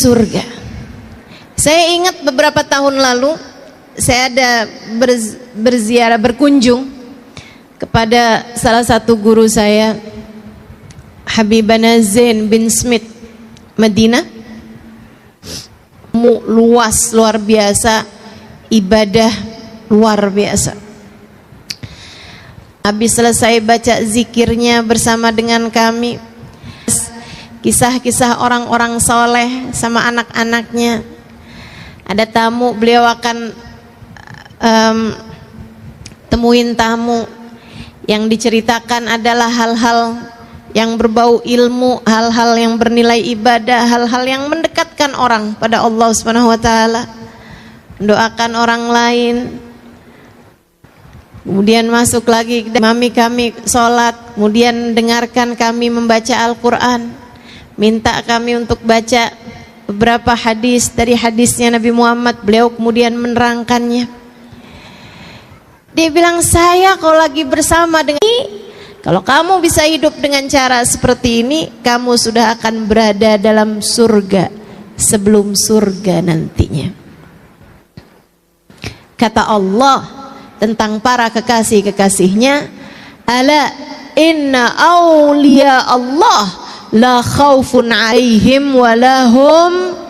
surga. Saya ingat beberapa tahun lalu saya ada berziarah, berkunjung kepada salah satu guru saya, Habibana Zain bin Smith, Madinah. Luas, luar biasa, ibadah luar biasa. Habis selesai baca zikirnya bersama dengan kami, kisah-kisah orang-orang soleh sama anak-anaknya. Ada tamu, beliau akan temuin tamu. Yang diceritakan adalah hal-hal yang berbau ilmu, hal-hal yang bernilai ibadah, hal-hal yang mendekatkan orang pada Allah Subhanahu wa taala, mendoakan orang lain. Kemudian masuk lagi, mami kami sholat, kemudian dengarkan kami membaca Al-Quran, minta kami untuk baca beberapa hadis dari hadisnya Nabi Muhammad. Beliau kemudian menerangkannya. Dia bilang, saya kalau lagi bersama dengan ini, kalau kamu bisa hidup dengan cara seperti ini, kamu sudah akan berada dalam surga sebelum surga nantinya. Kata Allah tentang para kekasih-kekasihnya, ala inna awliya Allah la khawfun alaihim walahum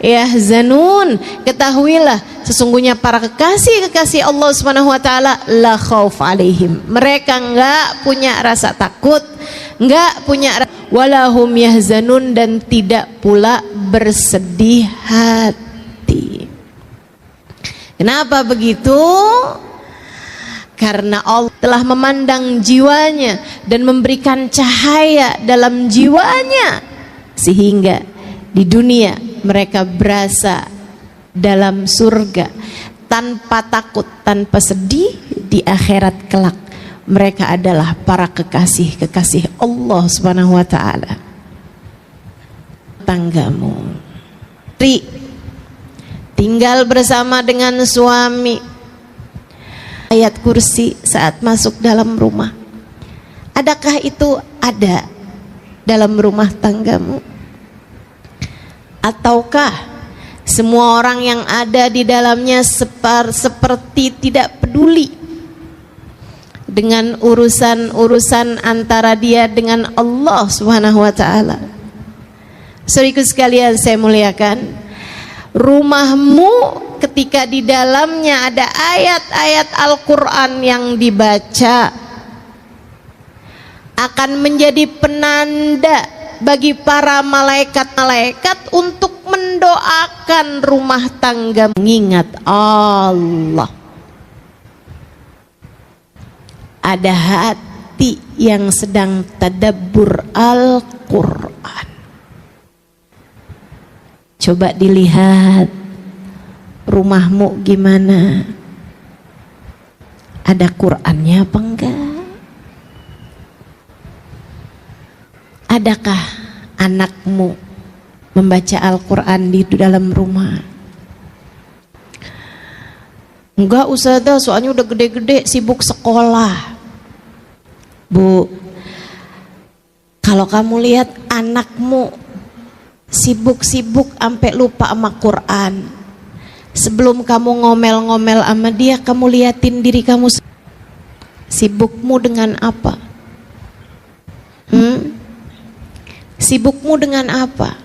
yahzanun. Ketahuilah, sesungguhnya para kekasih-kekasih Allah Subhanahu wa taala la khauf alaihim, mereka enggak punya rasa takut, enggak punya walahum yahzanun, dan tidak pula bersedih hati. Kenapa begitu? Karena Allah telah memandang jiwanya dan memberikan cahaya dalam jiwanya, sehingga di dunia mereka berasa dalam surga tanpa takut, tanpa sedih. Di akhirat kelak mereka adalah para kekasih-kekasih Allah Subhanahu wa taala. Tanggamu tinggal bersama dengan suami, ayat kursi saat masuk dalam rumah. Adakah itu ada dalam rumah tanggamu? Ataukah semua orang yang ada di dalamnya seperti tidak peduli dengan urusan-urusan antara dia dengan Allah Subhanahu wa taala? Saudaraku sekalian saya muliakan, rumahmu ketika di dalamnya ada ayat-ayat Al-Quran yang dibaca akan menjadi penanda bagi para malaikat-malaikat untuk mendoakan rumah tangga mengingat Allah. Ada hati yang sedang tadabbur Al-Quran. Coba dilihat rumahmu gimana, ada Qurannya apa enggak? Adakah anakmu membaca Al-Quran di dalam rumah? Enggak Ustazah, soalnya udah gede-gede sibuk sekolah. Bu, kalau kamu lihat anakmu sibuk-sibuk sampai lupa sama Quran, sebelum kamu ngomel-ngomel sama dia, kamu liatin diri kamu, sibukmu dengan apa? Sibukmu dengan apa?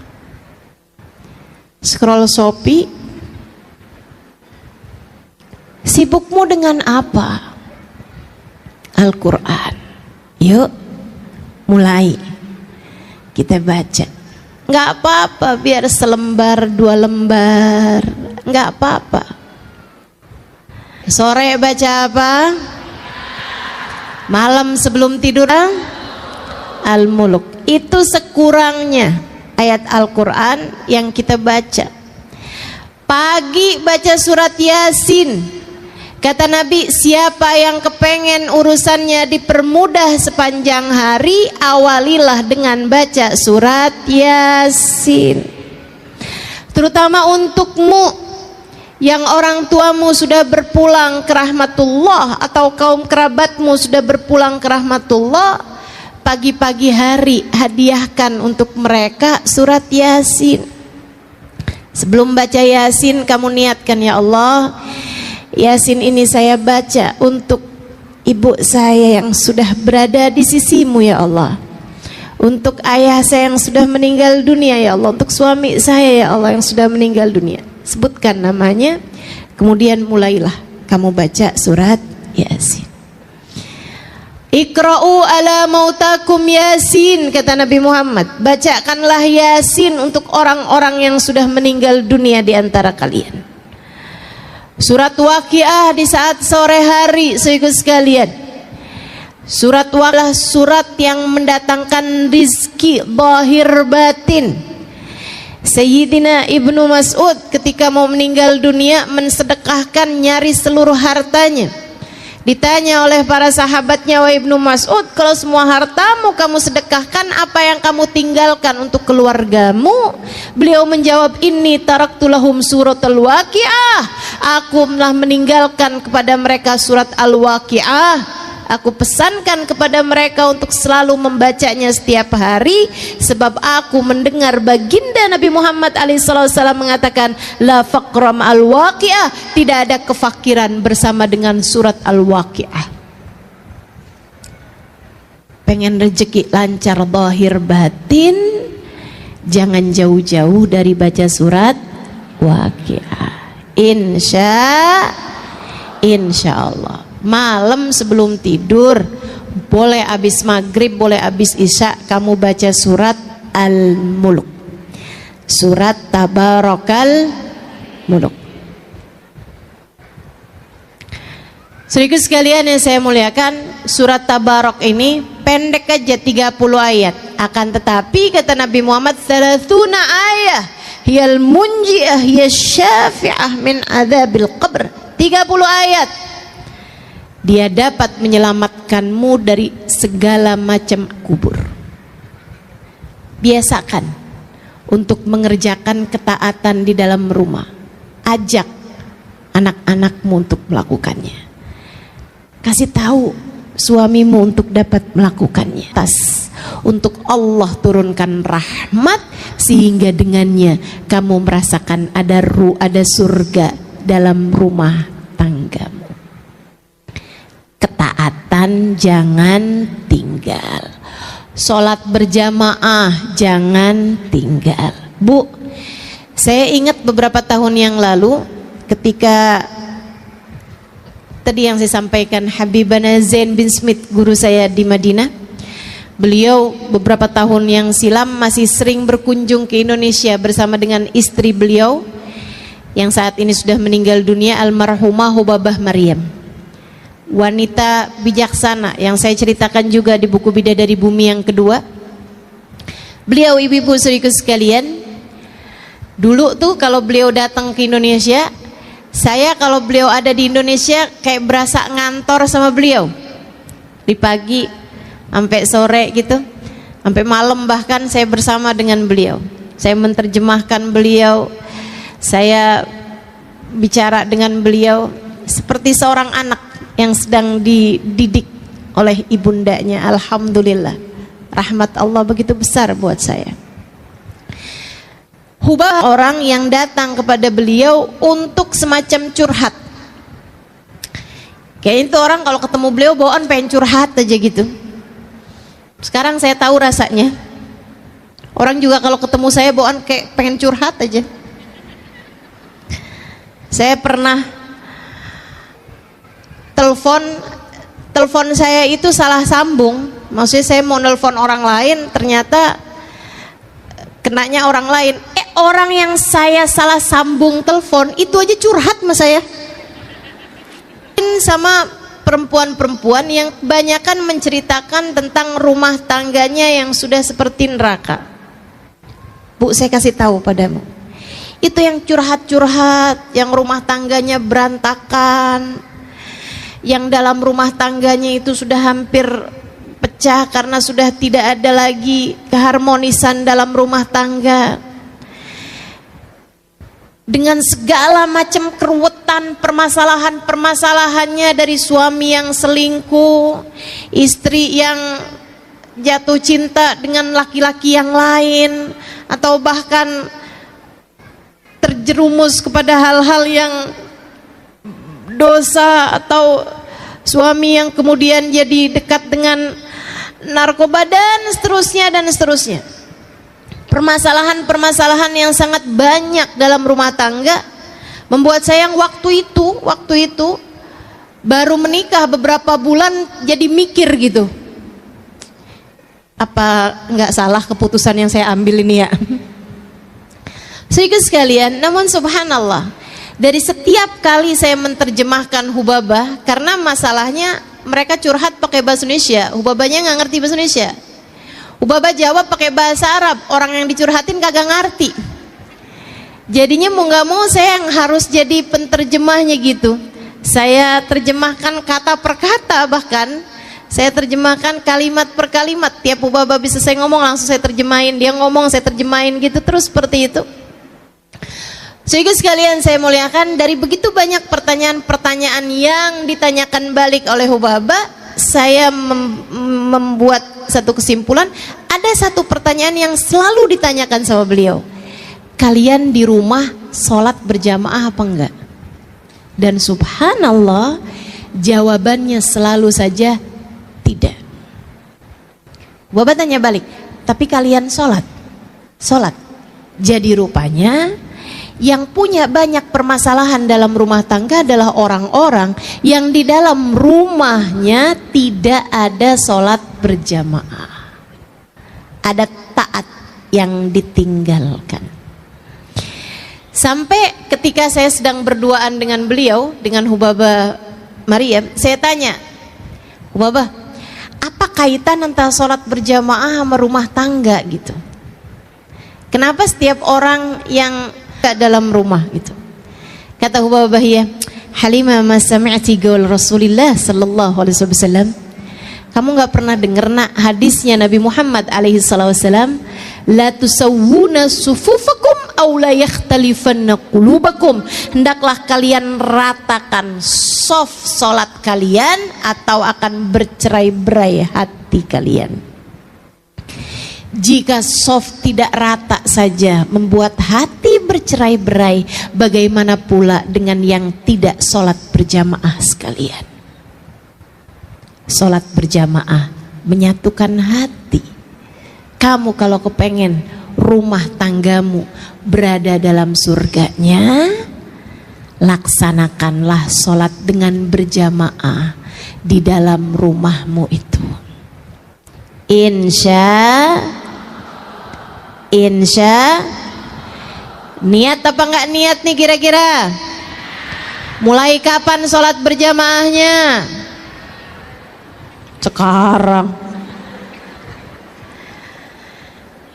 Scroll Shopee? Sibukmu dengan apa? Al-Quran. Yuk, mulai kita baca. Nggak apa-apa, biar selembar, 2 lembar, nggak apa-apa. Sore baca apa? Malam sebelum tidur Al-Muluk. Itu sekurangnya ayat Al-Quran yang kita baca. Pagi baca surat Yasin. Kata Nabi, siapa yang kepengen urusannya dipermudah sepanjang hari, awalilah dengan baca surat Yasin. Terutama untukmu yang orang tuamu sudah berpulang ke rahmatullah, atau kaum kerabatmu sudah berpulang ke rahmatullah, pagi-pagi hari hadiahkan untuk mereka surat Yasin. Sebelum baca Yasin, kamu niatkan, ya Allah, Yasin ini saya baca untuk ibu saya yang sudah berada di sisimu, ya Allah. Untuk ayah saya yang sudah meninggal dunia, ya Allah. Untuk suami saya, ya Allah, yang sudah meninggal dunia. Sebutkan namanya, kemudian mulailah kamu baca surat Yasin. Iqra'u ala mautakum Yasin, kata Nabi Muhammad. Bacakanlah Yasin untuk orang-orang yang sudah meninggal dunia di antara kalian. Surat Waqiah di saat sore hari, saudara sekalian. Surat Waqiah surat yang mendatangkan rizki zahir batin. Sayyidina Ibnu Mas'ud ketika mau meninggal dunia mensedekahkan nyaris seluruh hartanya. Ditanya oleh para sahabatnya, wahai Ibnu Mas'ud, kalau semua hartamu kamu sedekahkan, apa yang kamu tinggalkan untuk keluargamu? Beliau menjawab, inni taraktu lahum suratul Waqiah. Aku telah meninggalkan kepada mereka surat Al-Waqiah. Aku pesankan kepada mereka untuk selalu membacanya setiap hari, sebab aku mendengar baginda Nabi Muhammad SAW mengatakan, la faqram al-waqi'ah, tidak ada kefakiran bersama dengan surat Al-Waqi'ah. Pengen rezeki lancar zahir batin, jangan jauh-jauh dari baca surat Waqi'ah. Insya Allah. Malam sebelum tidur, boleh habis maghrib, boleh habis isya, kamu baca surat Al-Mulk, surat Tabarakal Muluk. Saudara sekalian yang saya muliakan, surat Tabarak ini pendek aja 30 ayat. Akan tetapi kata Nabi Muhammad, 30 ayat hiyal munji'ah hiyal syafi'ah min adzabil qabr. 30 ayat dia dapat menyelamatkanmu dari segala macam kubur. Biasakan untuk mengerjakan ketaatan di dalam rumah. Ajak anak-anakmu untuk melakukannya. Kasih tahu suamimu untuk dapat melakukannya. Untuk Allah turunkan rahmat sehingga dengannya kamu merasakan ada surga dalam rumah tanggamu. Ketaatan jangan tinggal. Sholat berjamaah jangan tinggal. Bu, saya ingat beberapa tahun yang lalu ketika tadi yang saya sampaikan, Habibana Zain bin Smith, guru saya di Madinah. Beliau beberapa tahun yang silam masih sering berkunjung ke Indonesia bersama dengan istri beliau yang saat ini sudah meninggal dunia, almarhumah Hubabah Maryam. Wanita bijaksana yang saya ceritakan juga di buku Bidadari Bumi yang kedua. Beliau, ibu-ibu saudaraku sekalian, dulu tuh kalau beliau datang ke Indonesia, saya kalau beliau ada di Indonesia kayak berasa ngantor sama beliau. Di pagi sampai sore gitu, sampai malam bahkan saya bersama dengan beliau. Saya menerjemahkan beliau, saya bicara dengan beliau seperti seorang anak yang sedang dididik oleh ibundanya. Alhamdulillah, rahmat Allah begitu besar buat saya. Hubah orang yang datang kepada beliau untuk semacam curhat. Kayak itu orang kalau ketemu beliau bawaan pengen curhat aja gitu. Sekarang saya tahu rasanya. Orang juga kalau ketemu saya bawaan kayak pengen curhat aja. Saya pernah telepon saya itu salah sambung. Maksudnya saya mau nelpon orang lain, ternyata kenanya orang lain. Orang yang saya salah sambung telepon itu aja curhat sama saya. Sama perempuan-perempuan yang kebanyakan menceritakan tentang rumah tangganya yang sudah seperti neraka. Bu, saya kasih tahu padamu, itu yang curhat-curhat, yang rumah tangganya berantakan, yang dalam rumah tangganya itu sudah hampir pecah karena sudah tidak ada lagi keharmonisan dalam rumah tangga, dengan segala macam keruwetan, permasalahan-permasalahannya, dari suami yang selingkuh, istri yang jatuh cinta dengan laki-laki yang lain, atau bahkan terjerumus kepada hal-hal yang dosa, atau suami yang kemudian jadi dekat dengan narkoba dan seterusnya. Permasalahan-permasalahan yang sangat banyak dalam rumah tangga membuat saya yang waktu itu baru menikah beberapa bulan jadi mikir gitu, apa nggak salah keputusan yang saya ambil ini ya. Saudara sekalian, namun subhanallah, dari setiap kali saya menerjemahkan Hubabah, karena masalahnya mereka curhat pakai bahasa Indonesia, Hubabahnya nggak ngerti bahasa Indonesia. Hubabah jawab pakai bahasa Arab, orang yang dicurhatin kagak ngerti. Jadinya mau nggak mau saya yang harus jadi penterjemahnya gitu. Saya terjemahkan kata per kata, bahkan saya terjemahkan kalimat per kalimat. Tiap Hubabah bisa saya ngomong langsung saya terjemahin, dia ngomong saya terjemahin gitu terus seperti itu. Sehingga sekalian saya muliakan, dari begitu banyak pertanyaan-pertanyaan yang ditanyakan balik oleh Hubabah, saya membuat satu kesimpulan. Ada satu pertanyaan yang selalu ditanyakan sama beliau, kalian di rumah sholat berjamaah apa enggak? Dan subhanallah, jawabannya selalu saja tidak. Hubabah tanya balik, tapi kalian sholat? Jadi rupanya yang punya banyak permasalahan dalam rumah tangga adalah orang-orang yang di dalam rumahnya tidak ada sholat berjamaah, ada taat yang ditinggalkan. Sampai ketika saya sedang berduaan dengan beliau, dengan Hubabah Maryam, saya tanya, Hubabah, apa kaitan antara sholat berjamaah sama rumah tangga gitu? Kenapa setiap orang yang dalam rumah gitu? Kata Hubabah, ya Halimah, ma sami'ti qaul Rasulillah sallallahu alaihi wasallam, kamu enggak pernah dengar nak hadisnya Nabi Muhammad alaihi wasallam, la tusawwuna sufufakum aw la yakhtalifanna qulubakum, hendaklah kalian ratakan shaf salat kalian atau akan bercerai-berai hati kalian. Jika shaf tidak rata saja membuat hati bercerai-berai, bagaimana pula dengan yang tidak sholat berjamaah sekalian? Sholat berjamaah menyatukan hati. Kamu kalau kepengen rumah tanggamu berada dalam surganya, laksanakanlah sholat dengan berjamaah di dalam rumahmu itu. Insya niat apa enggak niat nih kira-kira? Mulai kapan sholat berjamaahnya? Sekarang.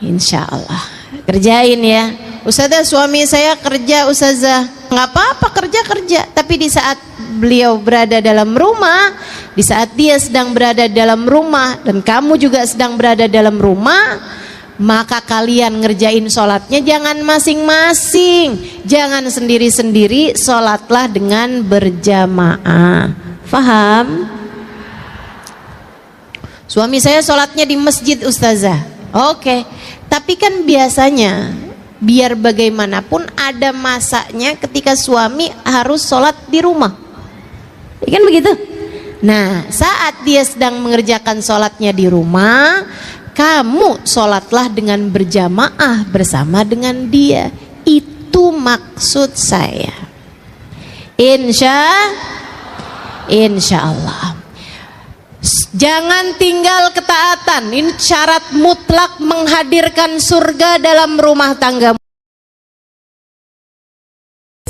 Insya Allah kerjain ya. Ustazah, suami saya kerja ustazah. Nggak apa-apa, kerja, tapi di saat beliau berada dalam rumah, di saat dia sedang berada dalam rumah dan kamu juga sedang berada dalam rumah, maka kalian ngerjain sholatnya jangan masing-masing, jangan sendiri-sendiri, sholatlah dengan berjamaah. Faham? Suami saya sholatnya di masjid ustazah. Oke, tapi kan biasanya biar bagaimanapun ada masanya ketika suami harus sholat di rumah, ya kan begitu? Nah, saat dia sedang mengerjakan sholatnya di rumah, kamu sholatlah dengan berjamaah bersama dengan dia. Itu maksud saya. Insya Allah. Jangan tinggal ketaatan. Ini syarat mutlak menghadirkan surga dalam rumah tangga.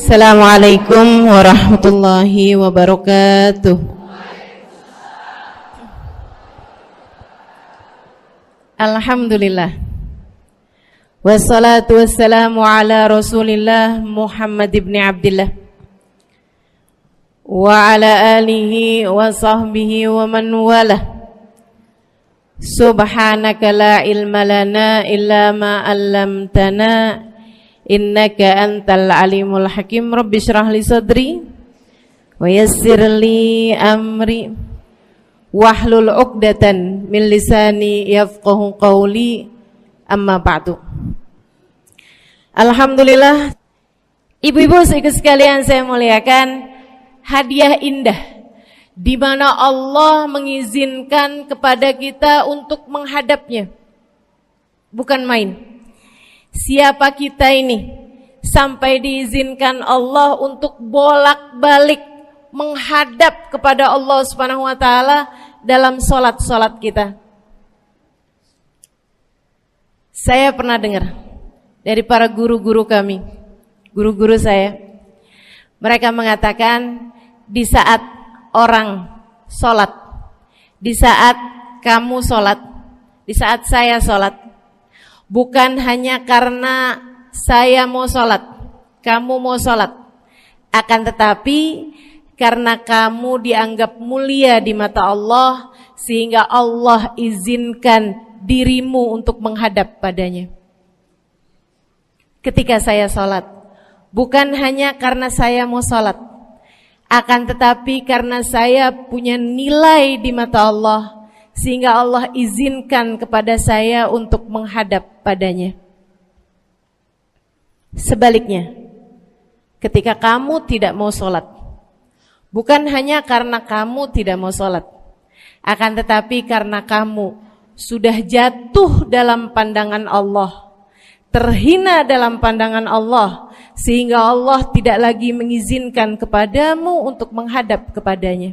Assalamualaikum warahmatullahi wabarakatuh. Alhamdulillah. Wassalatu wassalamu ala Rasulillah Muhammad ibn Abdillah wa ala alihi wa sahbihi wa man walah. Subhanaka la ilma lana illa ma 'allamtana innaka antal alimul hakim. Rabbi shrah li sadri wa yassir li amri wahlul 'uqdatan min lisani yafqahu qawli. Amma ba'du. Alhamdulillah, Ibu-ibu sekalian saya muliakan, hadiah indah di mana Allah mengizinkan kepada kita untuk menghadapnya. Bukan main. Siapa kita ini sampai diizinkan Allah untuk bolak-balik menghadap kepada Allah Subhanahu wa taala dalam salat-salat kita. Saya pernah dengar dari para guru-guru kami, guru-guru saya, mereka mengatakan di saat orang sholat, di saat kamu sholat, di saat saya sholat, bukan hanya karena saya mau sholat, kamu mau sholat, akan tetapi karena kamu dianggap mulia di mata Allah, sehingga Allah izinkan dirimu untuk menghadap padanya. Ketika saya sholat, bukan hanya karena saya mau sholat, akan tetapi karena saya punya nilai di mata Allah, sehingga Allah izinkan kepada saya untuk menghadap padanya. Sebaliknya, ketika kamu tidak mau sholat, bukan hanya karena kamu tidak mau sholat, akan tetapi karena kamu sudah jatuh dalam pandangan Allah, terhina dalam pandangan Allah, sehingga Allah tidak lagi mengizinkan kepadamu untuk menghadap kepadanya.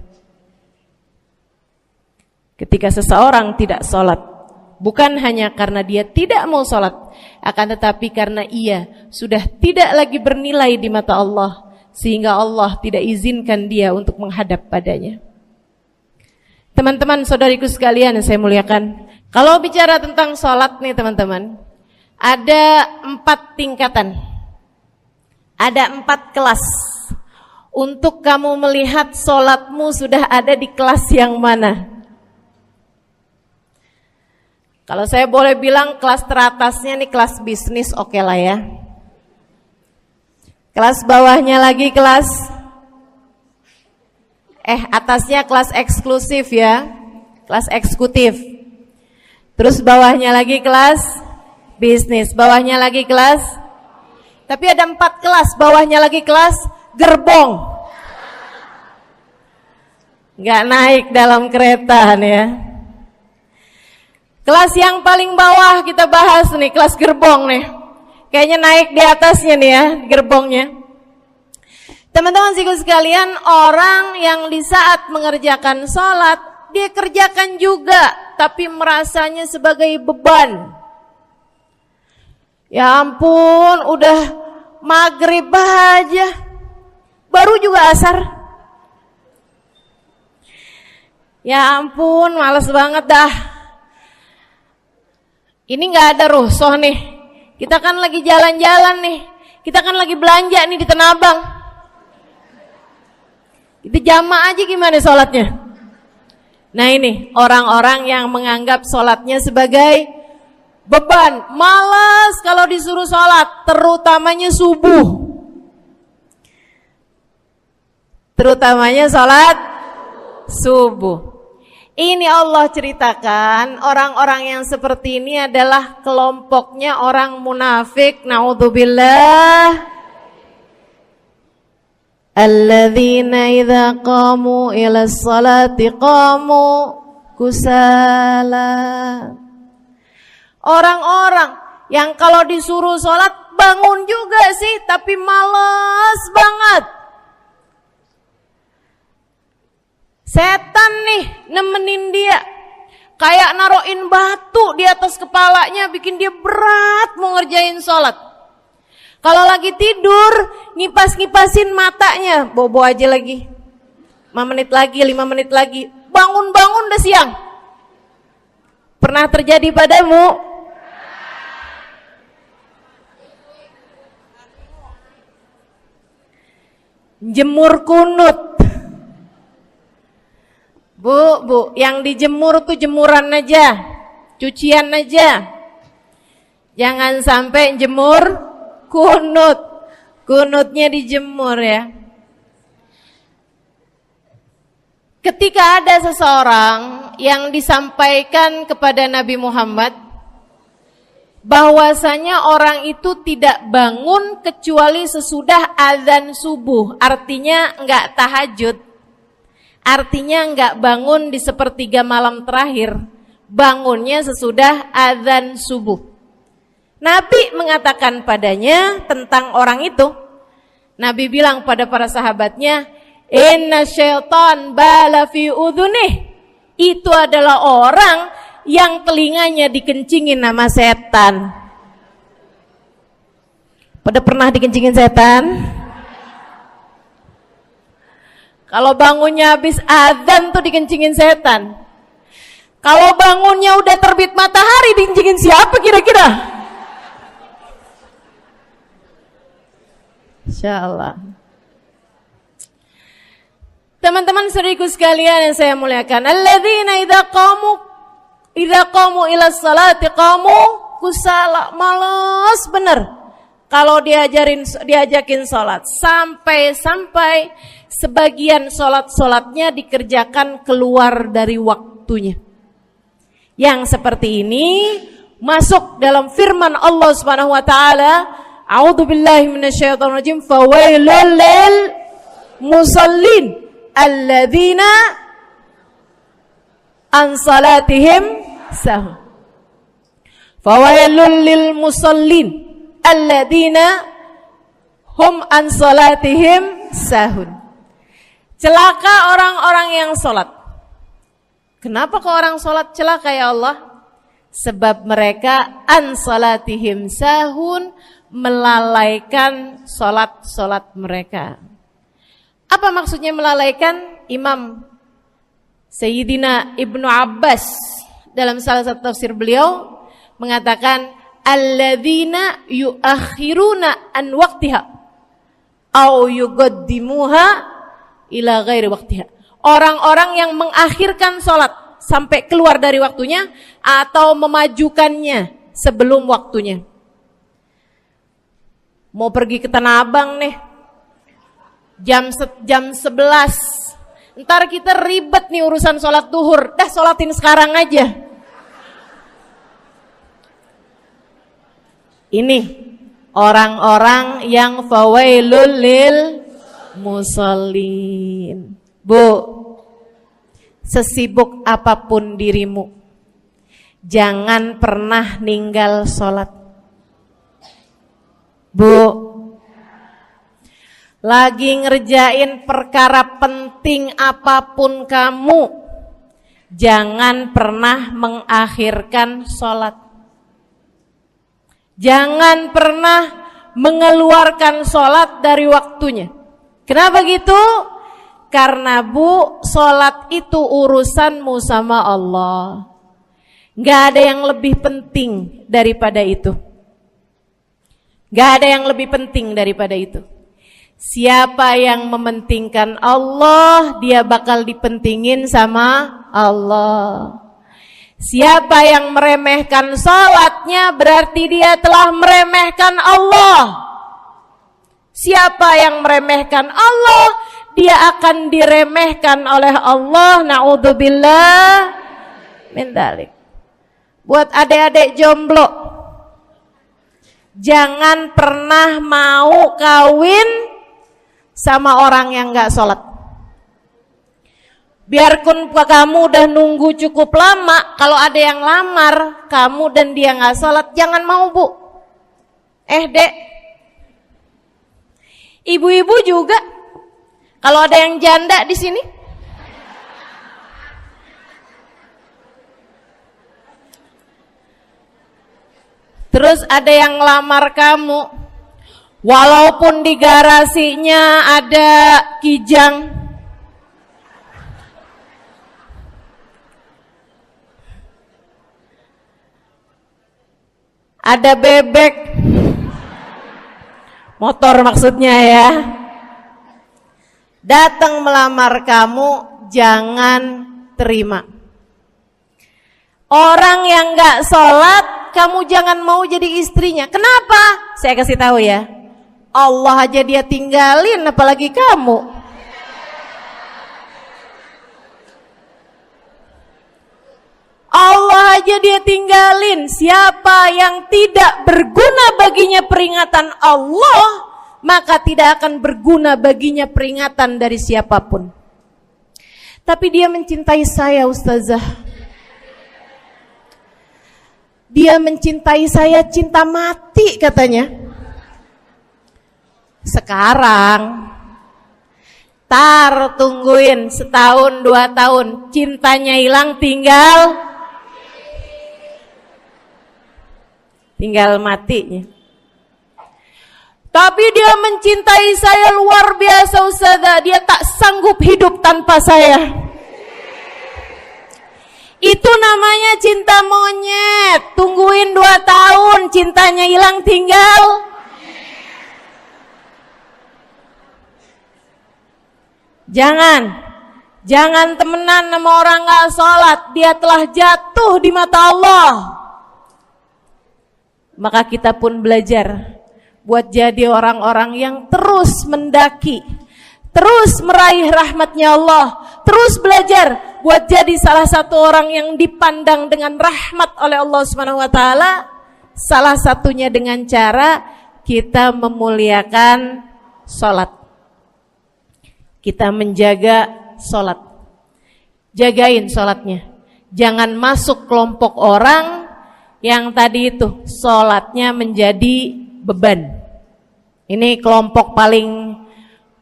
Ketika seseorang tidak sholat, bukan hanya karena dia tidak mau sholat, akan tetapi karena ia sudah tidak lagi bernilai di mata Allah, sehingga Allah tidak izinkan dia untuk menghadap padanya. Teman-teman, saudariku sekalian yang saya muliakan, kalau bicara tentang sholat nih teman-teman, ada 4 tingkatan, ada 4 kelas. Untuk kamu melihat sholatmu sudah ada di kelas yang mana. Kalau saya boleh bilang kelas teratasnya nih kelas bisnis, oke lah ya. Kelas bawahnya lagi kelas atasnya kelas eksklusif ya, kelas eksekutif. Terus bawahnya lagi kelas bisnis, bawahnya lagi kelas, tapi ada 4 kelas, bawahnya lagi kelas gerbong. Nggak naik dalam kereta nih ya. Kelas yang paling bawah kita bahas nih, kelas gerbong nih. Kayaknya naik di atasnya nih ya, gerbongnya. Teman-teman sekalian, orang yang di saat mengerjakan sholat, dia kerjakan juga, tapi merasanya sebagai beban. Ya ampun, udah maghrib aja, baru juga asar. Ya ampun, males banget dah. Ini gak ada rusuh nih. Kita kan lagi jalan-jalan nih. Kita kan lagi belanja nih di Tanah Abang. Kita jamaah aja gimana sholatnya. Nah ini orang-orang yang menganggap sholatnya sebagai beban. Malas kalau disuruh sholat, terutamanya subuh. Terutamanya sholat subuh. Ini Allah ceritakan orang-orang yang seperti ini adalah kelompoknya orang munafik. Naudzubillah. Alladzina idza qamu ila sholati qamu kusala. Orang-orang yang kalau disuruh sholat bangun juga sih, tapi malas banget. Setan nih nemenin dia, kayak naroin batu di atas kepalanya, bikin dia berat mau ngerjain sholat. Kalau lagi tidur, ngipas-ngipasin matanya, bobo aja lagi, 5 menit lagi, 5 menit lagi, bangun-bangun udah siang. Pernah terjadi padamu? Jemur kunut. Bu, yang dijemur tuh jemuran aja, cucian aja. Jangan sampai jemur kunut. Kunutnya dijemur ya. Ketika ada seseorang yang disampaikan kepada Nabi Muhammad, bahwasanya orang itu tidak bangun kecuali sesudah azan subuh. Artinya enggak tahajud. Artinya enggak bangun di sepertiga malam terakhir. Bangunnya sesudah azan subuh. Nabi mengatakan padanya tentang orang itu. Nabi bilang pada para sahabatnya, inna syaitan bala fi udhunih. Itu adalah orang yang telinganya dikencingin sama setan. Pada pernah dikencingin setan? Kalau bangunnya habis azan tuh dikencingin setan. Kalau bangunnya udah terbit matahari dikencingin siapa kira-kira? Insyaallah. Teman-teman saudariku sekalian yang saya muliakan, alladzina idza qamu ila sholati qamu kusala, malas bener kalau diajakin sholat, sampai sebagian sholatnya dikerjakan keluar dari waktunya. Yang seperti ini masuk dalam firman Allah Subhanahu wa taala, a'udzubillahi minasyaitonir rajim, fawailul lil musallin alladzina an salatihim sahun. Fawailul lil musallin alladzina hum an salatihim sahun. Celaka orang-orang yang salat. Kenapa kok orang salat celaka ya Allah? Sebab mereka an salatihim sahun, melalaikan salat mereka. Apa maksudnya melalaikan? Imam Sayyidina Ibnu Abbas dalam salah satu tafsir beliau mengatakan alladzina yuakhiruna an waqtiha au yuqaddimuha ila ghairi waqtiha. Orang-orang yang mengakhirkan salat sampai keluar dari waktunya atau memajukannya sebelum waktunya. Mau pergi ke Tanah Abang nih, jam 11. Ntar kita ribet nih urusan sholat duhur. Dah sholatin sekarang aja. Ini orang-orang yang fawailul lil musallin. Bu, sesibuk apapun dirimu, jangan pernah ninggal sholat. Bu, lagi ngerjain perkara penting apapun kamu, jangan pernah mengakhirkan sholat. Jangan pernah mengeluarkan sholat dari waktunya. Kenapa gitu? Karena bu, sholat itu urusanmu sama Allah. Gak ada yang lebih penting daripada itu. Gak ada yang lebih penting daripada itu. Siapa yang mementingkan Allah, dia bakal dipentingin sama Allah. Siapa yang meremehkan salatnya, berarti dia telah meremehkan Allah. Siapa yang meremehkan Allah, dia akan diremehkan oleh Allah. Na'udzubillah min dzalik. Buat adik-adik jomblo, jangan pernah mau kawin sama orang yang gak sholat. Biarpun kamu udah nunggu cukup lama, kalau ada yang lamar kamu dan dia gak sholat, jangan mau bu. Dek, ibu-ibu juga, kalau ada yang janda di sini, terus ada yang lamar kamu, walaupun di garasinya ada kijang, ada bebek, motor maksudnya ya, datang melamar kamu, jangan terima. Orang yang gak sholat, kamu jangan mau jadi istrinya. Kenapa? Saya kasih tahu ya, Allah aja dia tinggalin, apalagi kamu. Allah aja aja dia tinggalin, siapa yang tidak berguna baginya peringatan Allah, maka tidak akan berguna baginya peringatan dari siapapun. Tapi dia mencintai saya, Ustazah. Dia mencintai saya cinta mati katanya. Sekarang tungguin setahun 2 tahun, cintanya hilang, tinggal matinya. Tapi dia mencintai saya luar biasa, Ustazah. Dia tak sanggup hidup tanpa saya. Itu namanya cinta monyet. Tungguin 2 tahun, cintanya hilang, tinggal. Jangan temenan sama orang gak sholat. Dia telah jatuh di mata Allah. Maka kita pun belajar buat jadi orang-orang yang terus mendaki, terus meraih rahmatnya Allah, terus belajar buat jadi salah satu orang yang dipandang dengan rahmat oleh Allah Subhanahu wa taala. Salah satunya dengan cara kita memuliakan sholat. Kita menjaga sholat. Jagain sholatnya. Jangan masuk kelompok orang yang tadi itu sholatnya menjadi beban. Ini kelompok paling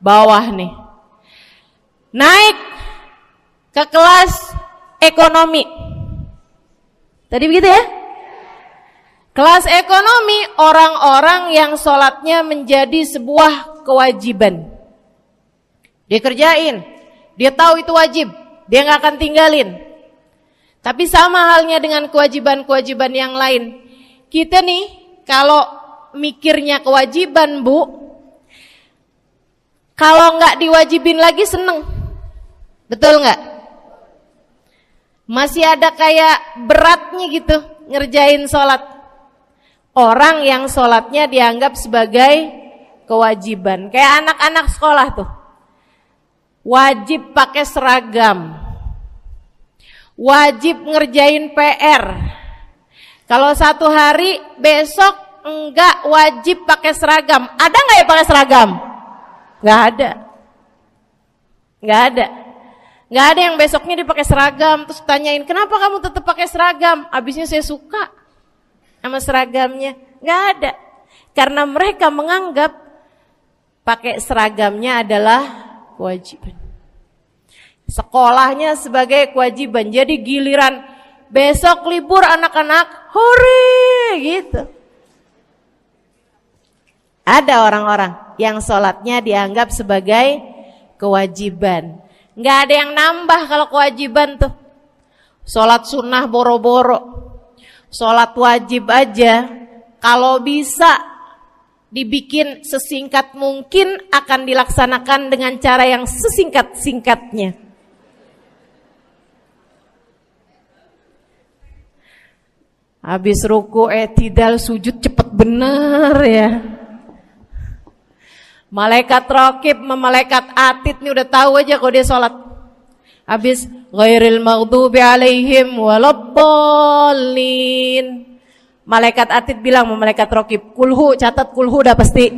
bawah nih. Naik ke kelas ekonomi. Tadi begitu ya? Kelas ekonomi, orang-orang yang sholatnya menjadi sebuah kewajiban. Dia kerjain, dia tahu itu wajib, dia gak akan tinggalin. Tapi sama halnya dengan kewajiban-kewajiban yang lain. Kita nih, kalau mikirnya kewajiban, Bu, kalau gak diwajibin lagi seneng. Betul gak? Masih ada kayak beratnya gitu, ngerjain sholat. Orang yang sholatnya dianggap sebagai kewajiban. Kayak anak-anak sekolah tuh. Wajib pakai seragam, wajib ngerjain PR. Kalau 1 hari, besok enggak wajib pakai seragam. Ada nggak ya pakai seragam? Nggak ada. Nggak ada yang besoknya dipakai seragam. Terus tanyain, kenapa kamu tetap pakai seragam? Abisnya saya suka sama seragamnya. Nggak ada. Karena mereka menganggap pakai seragamnya adalah kewajiban. Sekolahnya sebagai kewajiban. Jadi giliran besok libur anak-anak, hore gitu. Ada orang-orang yang sholatnya dianggap sebagai kewajiban. Nggak ada yang nambah kalau kewajiban tuh. Sholat sunnah boro-boro. Sholat wajib aja kalau bisa dibikin sesingkat mungkin akan dilaksanakan dengan cara yang sesingkat-singkatnya. Habis ruku i'tidal sujud cepet bener ya. Malaikat raqib sama malaikat atid nih udah tahu aja kalau dia sholat. Habis ghairil maghdubi alaihim waladdallin. Malaikat atid bilang sama malaikat raqib, kulhu, catat kulhu udah pasti.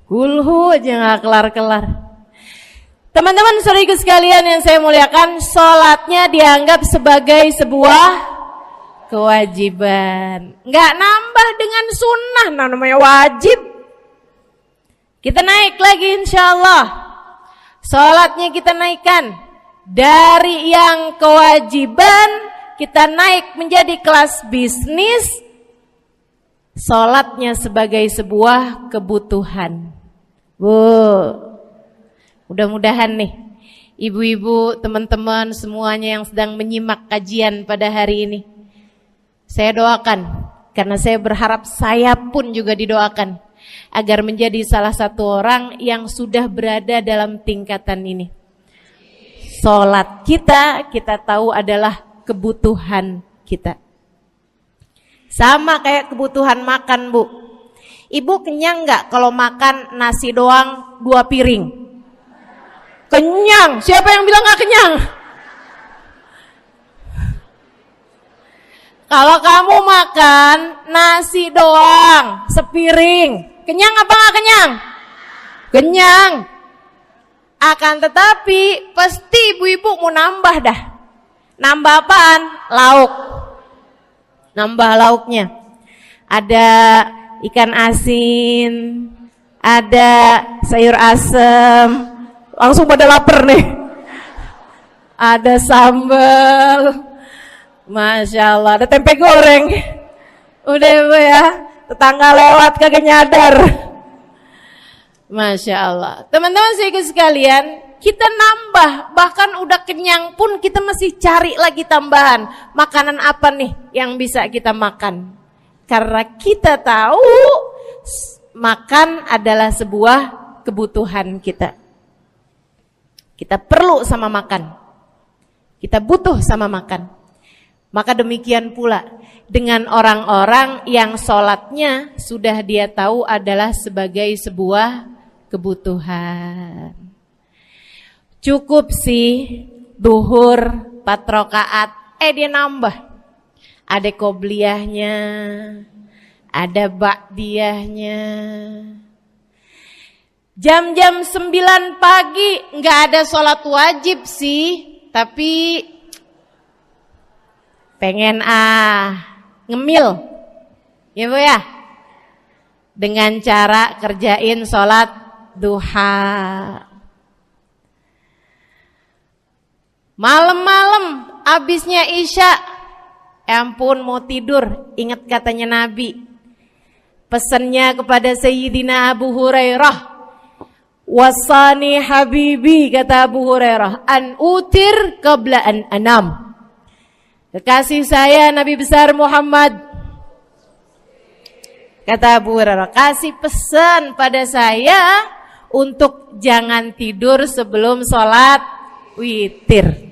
Kulhu aja gak kelar-kelar. Teman-teman saudariku sekalian yang saya muliakan, sholatnya dianggap sebagai sebuah kewajiban. Gak nambah dengan sunnah, namanya wajib. Kita naik lagi insyaallah. Sholatnya kita naikkan. Dari yang kewajiban kita naik menjadi kelas bisnis. Sholatnya sebagai sebuah kebutuhan. Bu, mudah-mudahan nih ibu-ibu, teman-teman semuanya yang sedang menyimak kajian pada hari ini, saya doakan, karena saya berharap saya pun juga didoakan agar menjadi salah satu orang yang sudah berada dalam tingkatan ini. Sholat kita tahu adalah kebutuhan kita. Sama kayak kebutuhan makan, Bu. Ibu kenyang gak kalau makan nasi doang 2 piring? Kenyang. Siapa yang bilang gak kenyang? Kalau kamu makan nasi doang, sepiring, kenyang apa gak kenyang? Kenyang. Akan tetapi pasti ibu-ibu mau nambah dah. Nambah apaan? Lauk. Nambah lauknya. Ada ikan asin, ada sayur asem. Langsung pada lapar nih. Ada sambal. Masya Allah, ada tempe goreng. Udah ibu ya, tetangga lewat kagak nyadar. Masya Allah. Teman-teman sekalian, kita nambah, bahkan udah kenyang pun kita masih cari lagi tambahan. Makanan apa nih yang bisa kita makan? Karena kita tahu makan adalah sebuah kebutuhan kita. Kita perlu sama makan. Kita butuh sama makan. Maka demikian pula dengan orang-orang yang sholatnya sudah dia tahu adalah sebagai sebuah kebutuhan. Cukup sih duhur 4 rakaat, dia nambah. Ada qobliyahnya, ada ba'diyahnya. Jam-jam 9 pagi nggak ada sholat wajib sih, tapi pengen ngemil, ya bu ya, dengan cara kerjain sholat duha. Malam-malam abisnya isya, ampun mau tidur, ingat katanya Nabi, pesannya kepada Sayyidina Abu Hurairah, wasani habibi, kata Abu Hurairah, an utir qabla an anam. Kekasih saya Nabi besar Muhammad, kata Abu Hurairah, kasih pesan pada saya untuk jangan tidur sebelum sholat witir.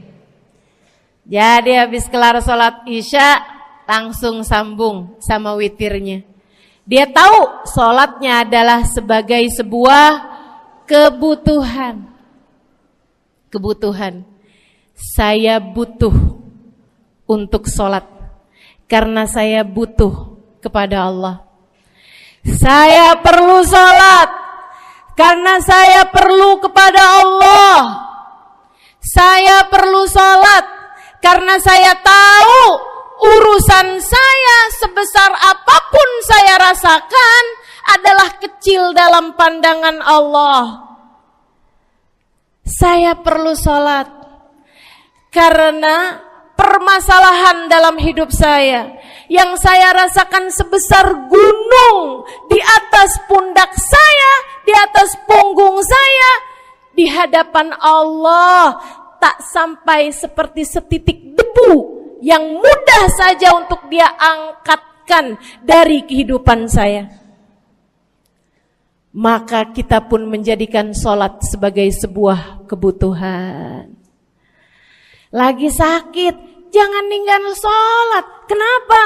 Jadi habis kelar sholat isya langsung sambung sama witirnya. Dia tahu sholatnya adalah sebagai sebuah kebutuhan. Kebutuhan. Saya butuh untuk sholat karena saya butuh kepada Allah. Saya perlu sholat karena saya perlu kepada Allah. Saya perlu sholat karena saya tahu urusan saya sebesar apapun saya rasakan adalah kecil dalam pandangan Allah. Saya perlu sholat karena permasalahan dalam hidup saya yang saya rasakan sebesar gunung di atas pundak saya, di atas punggung saya, di hadapan Allah tak sampai seperti setitik debu yang mudah saja untuk dia angkatkan dari kehidupan saya. Maka kita pun menjadikan sholat sebagai sebuah kebutuhan. Lagi sakit, jangan ninggal sholat. Kenapa?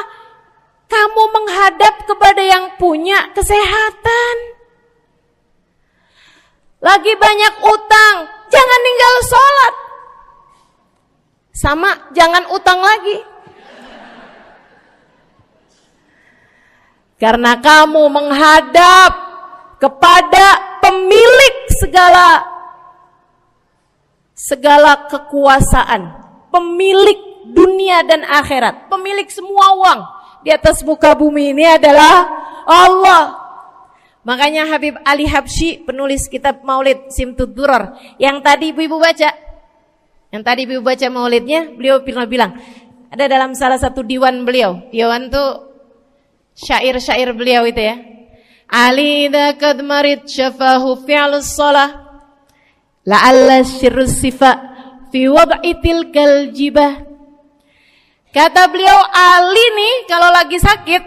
Kamu menghadap kepada yang punya kesehatan. Lagi banyak utang, jangan ninggal sholat. Sama, jangan utang lagi. Karena kamu menghadap kepada pemilik segala kekuasaan, pemilik dunia dan akhirat, pemilik semua uang di atas muka bumi ini adalah Allah. Makanya Habib Ali Habsyi, penulis kitab Maulid Simtud Durar, yang tadi ibu-ibu baca maulidnya, beliau pernah bilang, ada dalam salah satu diwan beliau, diwan itu syair-syair beliau itu ya, Ali idza kad marid syafahu fi'lus shalah la'alla syirrus sifa fi wad'i tilkal jibah. Kata beliau, Ali nih kalau lagi sakit,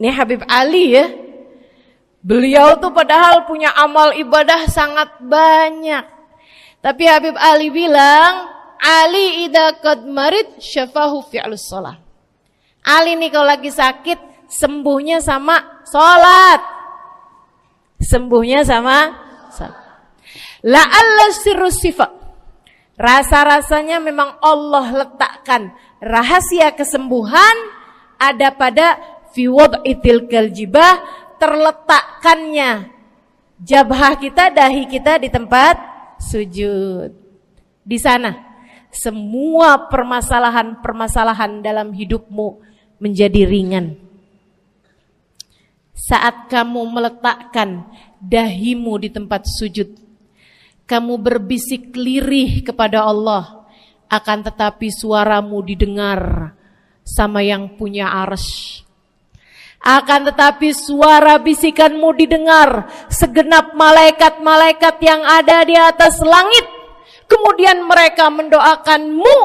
nih Habib Ali ya, beliau tuh padahal punya amal ibadah sangat banyak, tapi Habib Ali bilang, Ali idza qad marid syafahu fi'lus shalah. Ali nih kalau lagi sakit, sembuhnya sama sholat. Sembuhnya sama sholat. La'alla sirru sifat. Rasa-rasanya memang Allah letakkan rahasia kesembuhan ada pada fi wad'i tilkal jibah, terletakkannya jabhah kita, dahi kita di tempat sujud. Di sana semua permasalahan-permasalahan dalam hidupmu menjadi ringan. Saat kamu meletakkan dahimu di tempat sujud, kamu berbisik lirih kepada Allah, akan tetapi suaramu didengar sama yang punya arsy. Akan tetapi suara bisikanmu didengar segenap malaikat-malaikat yang ada di atas langit. Kemudian mereka mendoakanmu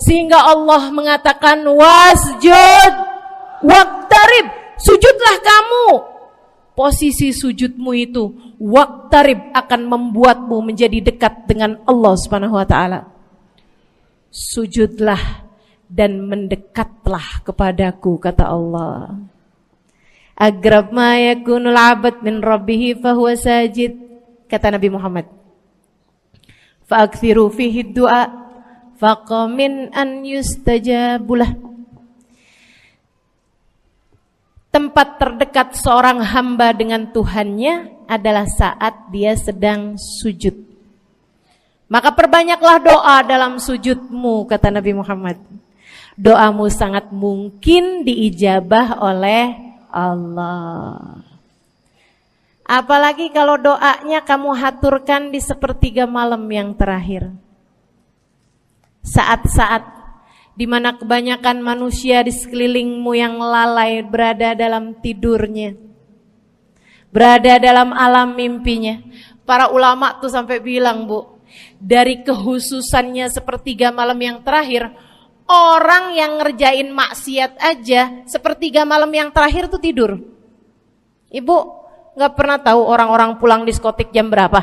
sehingga Allah mengatakan wasjud waqtarib, sujudlah kamu. Posisi sujudmu itu waqtarib akan membuatmu menjadi dekat dengan Allah Subhanahu wa taala. Sujudlah dan mendekatlah kepadaku, kata Allah. Agrab ma yakunul 'abd min rabbih fahuwa sajid, kata Nabi Muhammad. Fa'akthiru fihi du'a faqamin an yustajabulah. Tempat terdekat seorang hamba dengan Tuhannya adalah saat dia sedang sujud. Maka perbanyaklah doa dalam sujudmu, kata Nabi Muhammad. Doamu sangat mungkin diijabah oleh Allah. Apalagi kalau doanya kamu haturkan di sepertiga malam yang terakhir. Saat-saat di mana kebanyakan manusia di sekelilingmu yang lalai berada dalam tidurnya, berada dalam alam mimpinya. Para ulama tuh sampai bilang, Bu, dari kehususannya sepertiga malam yang terakhir, orang yang ngerjain maksiat aja sepertiga malam yang terakhir tuh tidur. Ibu gak pernah tahu orang-orang pulang diskotik jam berapa?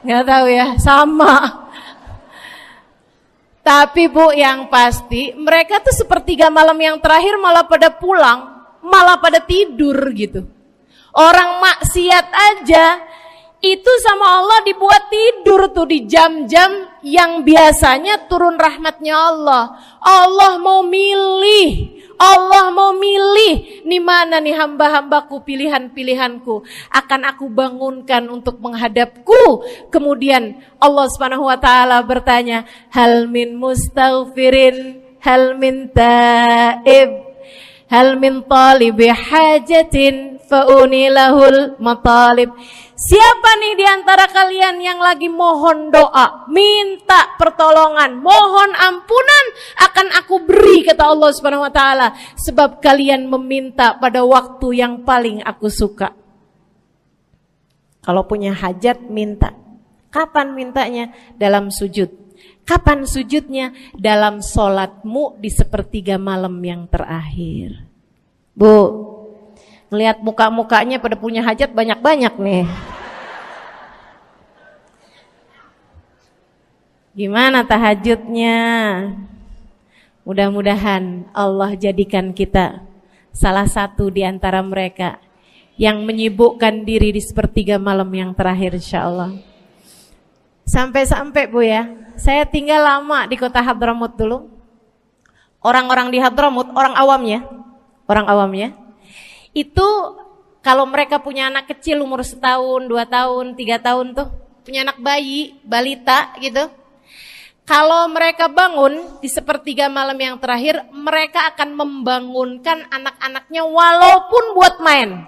Gak tahu ya, sama. Tapi Bu, yang pasti mereka tuh sepertiga malam yang terakhir malah pada pulang, malah pada tidur gitu. Orang maksiat aja itu sama Allah dibuat tidur tuh di jam-jam yang biasanya turun rahmatnya Allah. Allah mau milih nih mana nih hamba-hambaku, pilihan-pilihanku akan aku bangunkan untuk menghadapku. Kemudian Allah Subhanahu wa taala bertanya, hal min mustaghfirin, hal min taib, hal min talibi hajatin faunilahul matalib. Siapa nih di antara kalian yang lagi mohon doa, minta pertolongan, mohon ampunan, akan aku beri, kata Allah Subhanahu wa taala, sebab kalian meminta pada waktu yang paling aku suka. Kalau punya hajat minta. Kapan mintanya? Dalam sujud. Kapan sujudnya? Dalam sholatmu di sepertiga malam yang terakhir. Bu, ngelihat muka-mukanya pada punya hajat banyak-banyak nih. Gimana tahajudnya? Mudah-mudahan Allah jadikan kita salah satu di antara mereka yang menyibukkan diri di sepertiga malam yang terakhir, insyaallah. Sampai-sampai Bu ya, saya tinggal lama di kota Hadramut dulu. Orang-orang di Hadramut, orang awamnya, itu kalau mereka punya anak kecil umur 1 tahun, 2 tahun, 3 tahun tuh, punya anak bayi, balita gitu. Kalau mereka bangun di sepertiga malam yang terakhir, mereka akan membangunkan anak-anaknya walaupun buat main.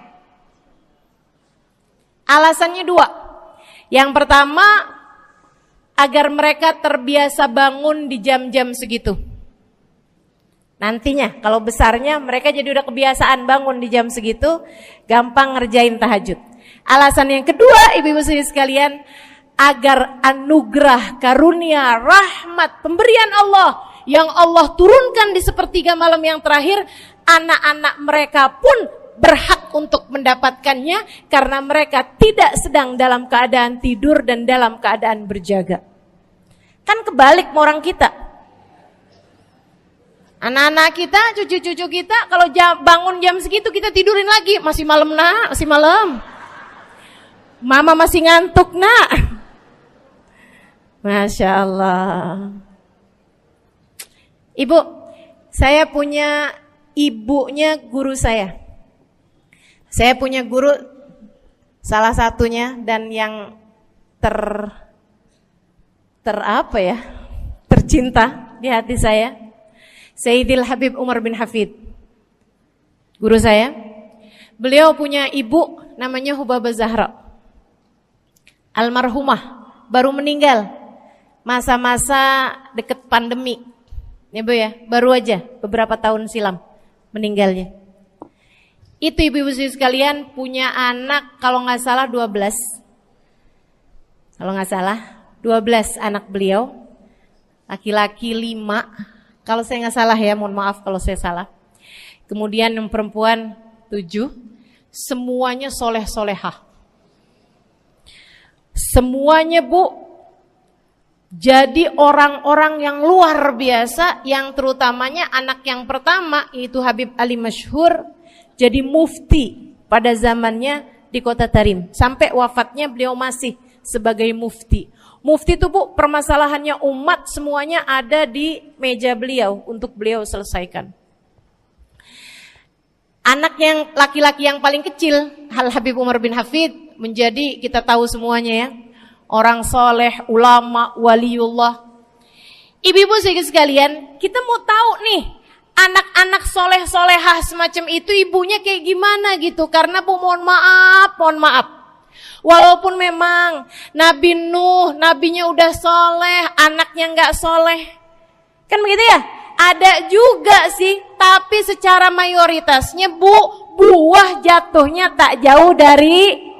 Alasannya 2. Yang pertama, agar mereka terbiasa bangun di jam-jam segitu. Nantinya kalau besarnya mereka jadi udah kebiasaan bangun di jam segitu, gampang ngerjain tahajud. Alasan yang kedua, ibu-ibu sekalian, agar anugerah, karunia, rahmat, pemberian Allah yang Allah turunkan di sepertiga malam yang terakhir, anak-anak mereka pun berhak untuk mendapatkannya karena mereka tidak sedang dalam keadaan tidur dan dalam keadaan berjaga. Kan kebalik orang kita. Anak-anak kita, cucu-cucu kita kalau bangun jam segitu kita tidurin lagi, masih malam. Mama masih ngantuk, nak. Masya Allah. Ibu, saya punya ibunya guru saya. Saya punya guru salah satunya dan yang tercinta di hati saya, Sayyidil Habib Umar bin Hafid. Guru saya. Beliau punya ibu namanya Hubabah Zahra. Almarhumah, baru meninggal masa-masa deket pandemi. Ya Bu ya, baru aja beberapa tahun silam meninggalnya. Itu ibu-ibu sekalian punya anak kalau nggak salah 12. Kalau nggak salah 12 anak beliau. Laki-laki 5. Kalau saya nggak salah ya, mohon maaf kalau saya salah. Kemudian yang perempuan 7. Semuanya soleh-solehah. Semuanya Bu, jadi orang-orang yang luar biasa, yang terutamanya anak yang pertama yaitu Habib Ali Masyhur jadi mufti pada zamannya di Kota Tarim. Sampai wafatnya beliau masih sebagai mufti. Mufti itu Bu, permasalahannya umat semuanya ada di meja beliau untuk beliau selesaikan. Anak yang laki-laki yang paling kecil, Habib Umar bin Hafid, menjadi kita tahu semuanya ya, orang soleh, ulama, waliullah. Ibu-ibu sekalian, kita mau tahu nih, anak-anak soleh-solehah semacam itu ibunya kayak gimana gitu. Karena Bu, mohon maaf. Walaupun memang Nabi Nuh, nabinya udah soleh, anaknya nggak soleh. Kan begitu ya? Ada juga sih, tapi secara mayoritasnya Bu, buah jatuhnya tak jauh dari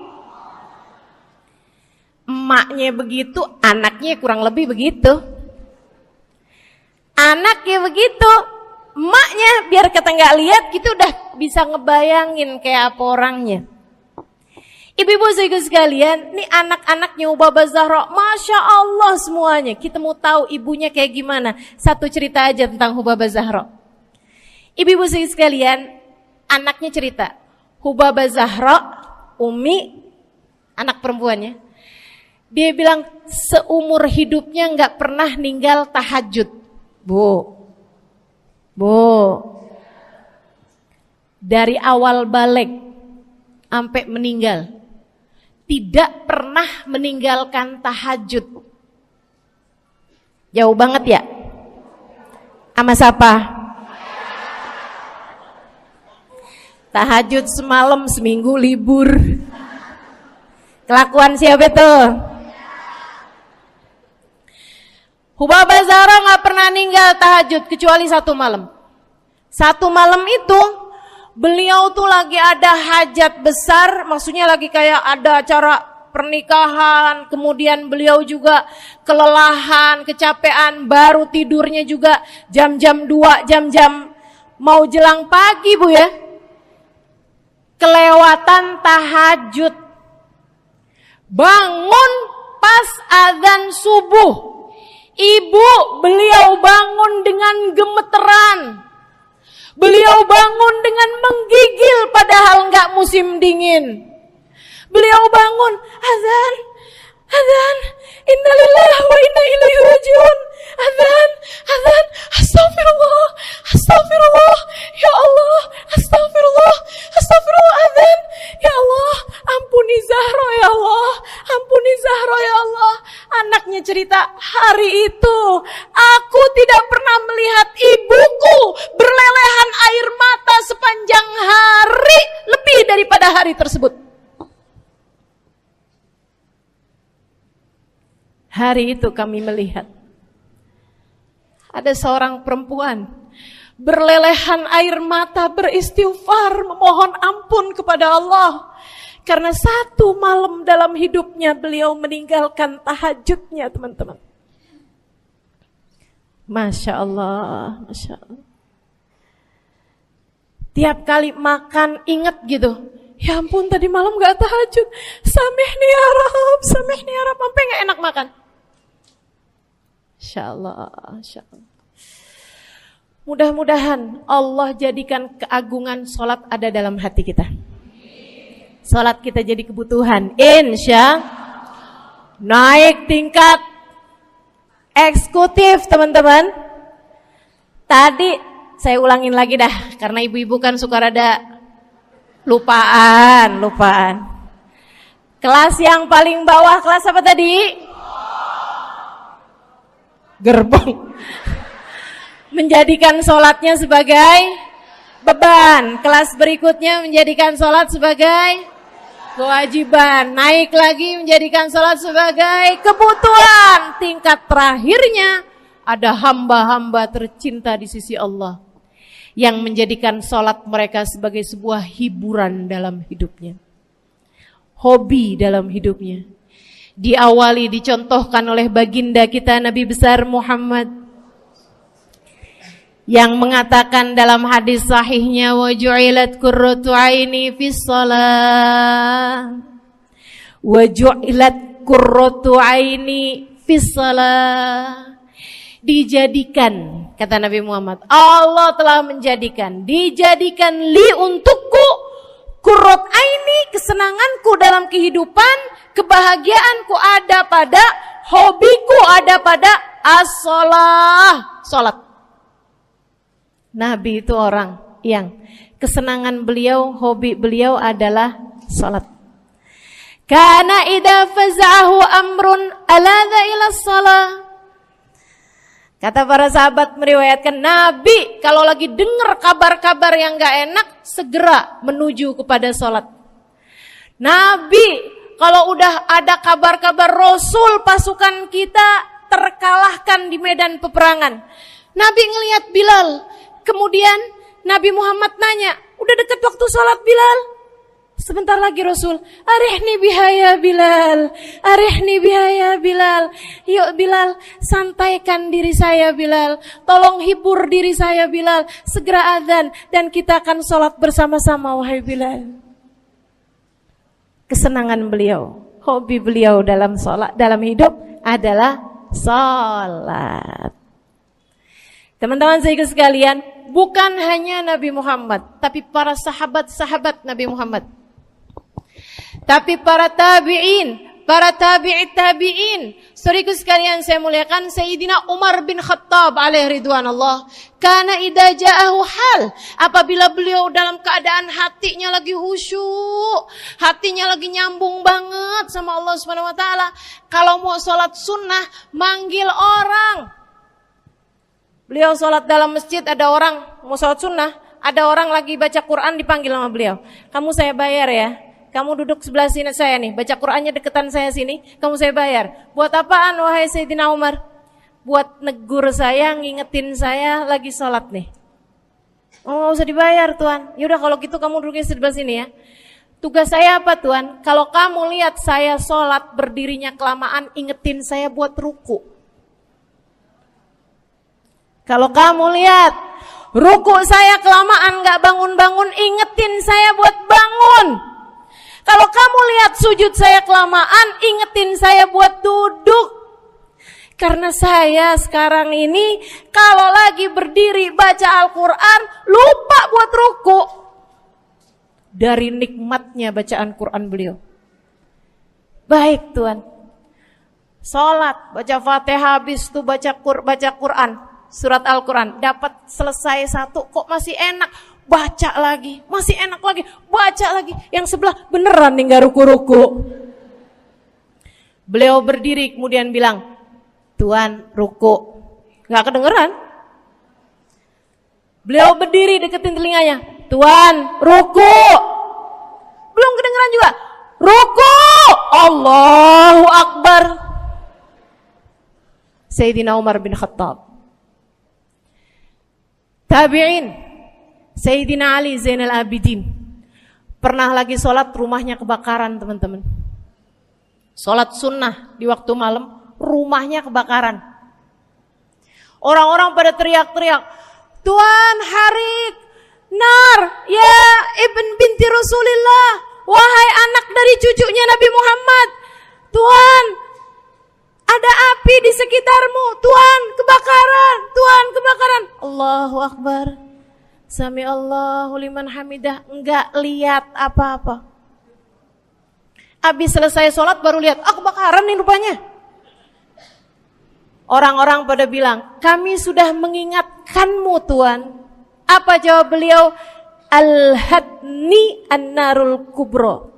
emaknya begitu, anaknya kurang lebih begitu. Anaknya begitu, emaknya biar kita nggak lihat gitu udah bisa ngebayangin kayak apa orangnya. Ibu-ibu sekalian, nih anak-anaknya Hubabah Zahra, Masya Allah semuanya. Kita mau tahu ibunya kayak gimana. Satu cerita aja tentang Hubabah Zahra. Ibu-ibu sekalian, anaknya cerita, Hubabah Zahra, Umi, anak perempuannya, dia bilang seumur hidupnya nggak pernah ninggal tahajud. Bu, dari awal balik sampai meninggal, tidak pernah meninggalkan tahajud. Jauh banget ya? Sama siapa? Tahajud semalam, seminggu libur. Kelakuan siapa tuh? Hubabah Zahra gak pernah ninggal tahajud kecuali satu malam. Satu malam itu beliau tuh lagi ada hajat besar, maksudnya lagi kayak ada acara pernikahan, kemudian beliau juga kelelahan, kecapean, baru tidurnya juga jam-jam 2, jam-jam mau jelang pagi Bu ya. Kelewatan tahajud. Bangun pas azan subuh. Ibu, beliau bangun dengan gemeteran. Beliau bangun dengan menggigil padahal enggak musim dingin. Beliau bangun, azan, innalillahi wa inna ilaihi rajiun. Azan, astagfirullah, ya Allah, astagfirullah, azan, ya Allah, ampuni Zahra ya Allah, Anaknya cerita, hari itu aku tidak pernah melihat ibuku berlelehan air mata sepanjang hari lebih daripada hari tersebut. Hari itu kami melihat ada seorang perempuan berlelehan air mata beristighfar memohon ampun kepada Allah karena satu malam dalam hidupnya beliau meninggalkan tahajudnya, teman-teman. Masya Allah, Masya Allah. Tiap kali makan ingat gitu, ya ampun tadi malam gak tahajud, samihni ya Rab, sampai gak enak makan. Insya Allah. Mudah-mudahan Allah jadikan keagungan sholat ada dalam hati kita. Sholat kita jadi kebutuhan. Insya naik tingkat eksekutif, teman-teman. Tadi saya ulangin lagi dah, karena ibu-ibu kan suka rada lupaan. Kelas yang paling bawah, kelas apa tadi? Gerbong. Menjadikan sholatnya sebagai beban. Kelas berikutnya menjadikan sholat sebagai kewajiban. Naik lagi menjadikan sholat sebagai kebutuhan. Tingkat terakhirnya ada hamba-hamba tercinta di sisi Allah yang menjadikan sholat mereka sebagai sebuah hiburan dalam hidupnya, hobi dalam hidupnya. Diawali, dicontohkan oleh baginda kita Nabi besar Muhammad yang mengatakan dalam hadis sahihnya, wa ju'ilat qurratu aini fis shalah, wa ju'ilat qurratu aini fis shalah. Dijadikan, kata Nabi Muhammad, Allah telah dijadikan li untukku qurrat aini, kesenanganku dalam kehidupan, kebahagiaanku ada pada, hobiku ada pada as-shalah, salat. Nabi itu orang yang kesenangan beliau, hobi beliau adalah salat. Kana idza faza'ahu amrun aladha ila shalah. Kata para sahabat meriwayatkan, Nabi kalau lagi dengar kabar-kabar yang gak enak, segera menuju kepada salat. Nabi kalau udah ada kabar-kabar Rasul pasukan kita terkalahkan di medan peperangan, Nabi ngelihat Bilal. Kemudian Nabi Muhammad nanya, udah dekat waktu sholat Bilal? Sebentar lagi Rasul, arihni bihaya Bilal, arihni bihaya Bilal. Yuk Bilal, santaikan diri saya Bilal, tolong hibur diri saya Bilal. Segera azan dan kita akan sholat bersama-sama wahai Bilal. Kesenangan beliau, hobi beliau dalam sholat, dalam hidup adalah sholat. Teman-teman saya sekalian, bukan hanya Nabi Muhammad, tapi para sahabat-sahabat Nabi Muhammad, tapi para tabi'in, para tabi'it tabi'in. Saudaraku sekalian saya muliakan, Sayyidina Umar bin Khattab alaihi ridwanullah, kana idza ja'ahu hal, apabila beliau dalam keadaan hatinya lagi khusyuk, hatinya lagi nyambung banget sama Allah Subhanahu wa taala, kalau mau salat sunnah manggil orang. Beliau sholat dalam masjid, ada orang mau sholat sunnah, ada orang lagi baca Quran dipanggil sama beliau. Kamu saya bayar ya, kamu duduk sebelah sini saya nih, baca Qurannya deketan saya sini, kamu saya bayar. Buat apaan wahai Sayyidina Umar? Buat negur saya, ngingetin saya lagi sholat nih. Oh gak usah dibayar Tuan. Yaudah kalau gitu kamu duduknya sebelah sini ya. Tugas saya apa Tuan? Kalau kamu lihat saya sholat berdirinya kelamaan, ingetin saya buat ruku. Kalau kamu lihat ruku saya kelamaan gak bangun-bangun, ingetin saya buat bangun. Kalau kamu lihat sujud saya kelamaan, ingetin saya buat duduk. Karena saya sekarang ini kalau lagi berdiri baca Al-Quran, lupa buat ruku. Dari nikmatnya bacaan Quran beliau. Baik Tuhan, sholat, baca Fatihah, habis itu baca Quran. Surat Al-Quran, dapat selesai satu, kok masih enak, baca lagi, masih enak lagi, baca lagi. Yang sebelah beneran nih gak ruku-ruku. Beliau berdiri kemudian bilang, Tuan ruku, gak kedengeran. Beliau berdiri deketin telinganya, Tuan ruku, belum kedengeran juga, ruku, Allahu Akbar. Sayyidina Umar bin Khattab. Tabi'in, Sayyidina Ali Zainal Abidin. Pernah lagi sholat, rumahnya kebakaran teman-teman. Sholat sunnah di waktu malam, rumahnya kebakaran. Orang-orang pada teriak-teriak, Tuan harik, nar, ya ibn binti Rasulillah, wahai anak dari cucunya Nabi Muhammad. Tuan, ada api di sekitarmu, Tuhan kebakaran, Tuhan kebakaran. Allahu Akbar. Sami Allahu liman hamidah, enggak lihat apa-apa. Habis selesai sholat baru lihat, kebakaran nih rupanya. Orang-orang pada bilang, kami sudah mengingatkanmu Tuhan. Apa jawab beliau? Al-hadni an-narul kubro.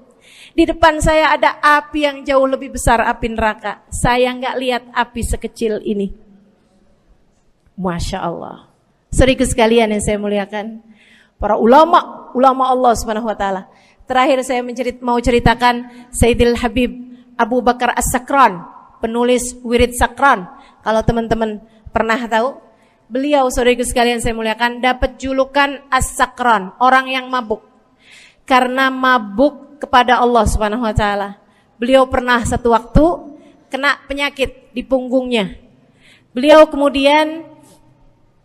Di depan saya ada api yang jauh lebih besar, api neraka. Saya nggak lihat api sekecil ini. Masya Allah. Saudaraku sekalian yang saya muliakan, para ulama Allah Subhanahu Wa Taala. Terakhir saya mau ceritakan Sayyidil Habib Abu Bakar As-Sakran, penulis Wirid Sakran. Kalau teman-teman pernah tahu, beliau saudaraku sekalian saya muliakan dapat julukan As-Sakran, orang yang mabuk. Karena mabuk kepada Allah Subhanahu Wa Taala. Beliau pernah satu waktu kena penyakit di punggungnya. Beliau kemudian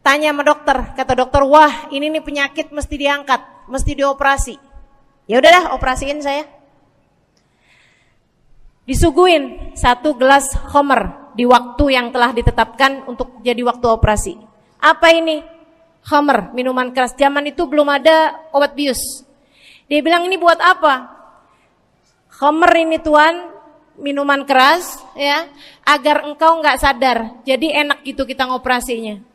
tanya sama dokter, kata dokter, wah ini nih penyakit mesti diangkat, mesti dioperasi. Ya udahlah, operasiin saya. Disuguhin 1 gelas khamr di waktu yang telah ditetapkan untuk jadi waktu operasi. Apa ini? Khamr, minuman keras. Zaman itu belum ada obat bius. Dia bilang, ini buat apa? Khamr ini Tuhan, minuman keras, ya, agar engkau nggak sadar. Jadi enak gitu kita ngoperasinya.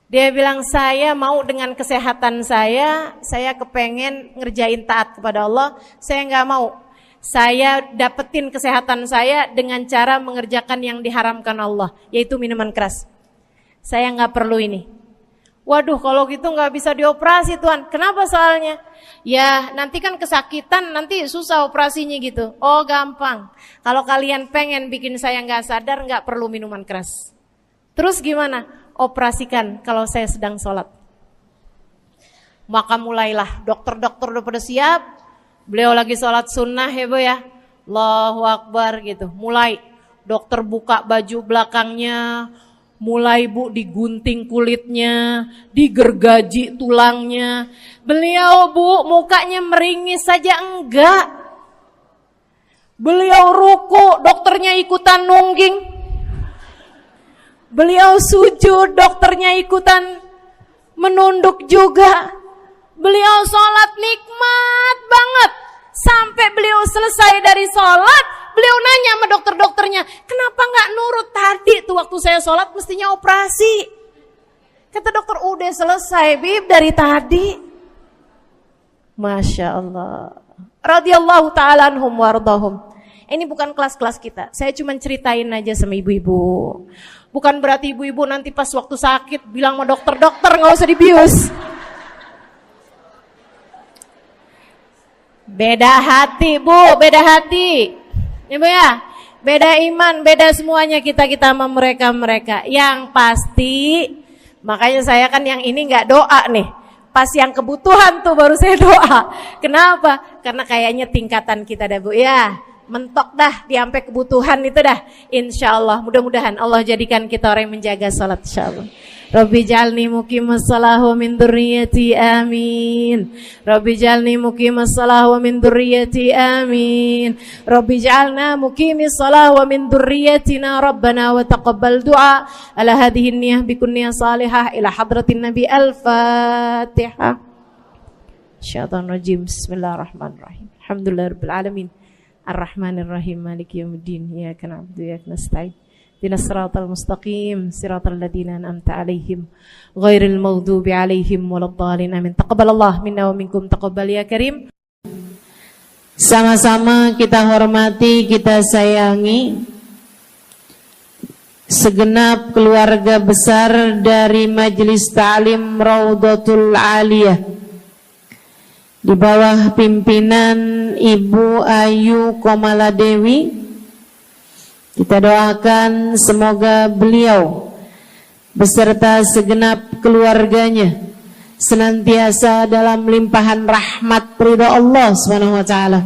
Dia bilang, saya mau dengan kesehatan saya kepengen ngerjain taat kepada Allah, saya nggak mau. Saya dapetin kesehatan saya dengan cara mengerjakan yang diharamkan Allah, yaitu minuman keras. Saya nggak perlu ini. Waduh, kalau gitu nggak bisa dioperasi Tuhan. Kenapa soalnya? Ya nanti kan kesakitan, nanti susah operasinya gitu. Oh gampang. Kalau kalian pengen bikin saya nggak sadar, nggak perlu minuman keras. Terus gimana? Operasikan kalau saya sedang sholat. Maka mulailah dokter-dokter udah pada siap. Beliau lagi sholat sunnah ya Bu ya. Allahu Akbar gitu. Mulai dokter buka baju belakangnya. Mulai Bu digunting kulitnya, digergaji tulangnya. Beliau Bu mukanya meringis saja enggak. Beliau ruku, dokternya ikutan nungging. Beliau sujud, dokternya ikutan menunduk juga. Beliau sholat nikmat banget. Sampai beliau selesai dari sholat, beliau nanya sama dokter-dokternya, kenapa gak nurut tadi tuh waktu saya sholat mestinya operasi. Kata dokter, udah selesai Bib dari tadi. Masya Allah. Radiyallahu ta'ala anhum wardahum. Ini bukan kelas-kelas kita. Saya cuma ceritain aja sama ibu-ibu. Bukan berarti ibu-ibu nanti pas waktu sakit bilang sama dokter-dokter gak usah dibius. Beda hati Bu, beda hati. Ya Bu ya, beda iman, beda semuanya kita sama mereka. Yang pasti, makanya saya kan yang ini gak doa nih. Pas yang kebutuhan tuh baru saya doa. Kenapa? Karena kayaknya tingkatan kita dah Bu ya. Mentok dah, sampai kebutuhan itu dah. Insyaallah, mudah-mudahan Allah jadikan kita orang yang menjaga salat insyaallah. Rabbi jalni muqimas shalah wa min dzurriyyati amin. Rabbi jalni muqimas shalah wa min dzurriyyati amin. Rabbi jalna muqimis shalah wa min dzurriyyatina rabbana wa taqabbal du'a. Ala hadhihi niyyah bi kunniyah salihah ila hadratin nabi al-fatihah. Syaitanir rajim. Bismillahirrahmanirrahim. Alhamdulillahirabbil alamin. Ar-Rahmanir-Rahim Maliki Yaumiddin. Iyyaka na'budu wa iyyaka nasta'in. Ihdinas siratal mustaqim, siratal ladzina an'amta 'alaihim, ghairil maghdubi 'alaihim waladdallin. Amin. Taqabbalallahu minna wa minkum, taqabbal ya karim. Sama-sama kita hormati, kita sayangi segenap keluarga besar dari Majelis Ta'lim Raudhatul Aliyah di bawah pimpinan Ibu Ayu Komaladewi. Kita doakan semoga beliau beserta segenap keluarganya senantiasa dalam limpahan rahmat ridha Allah Subhanahu wa taala.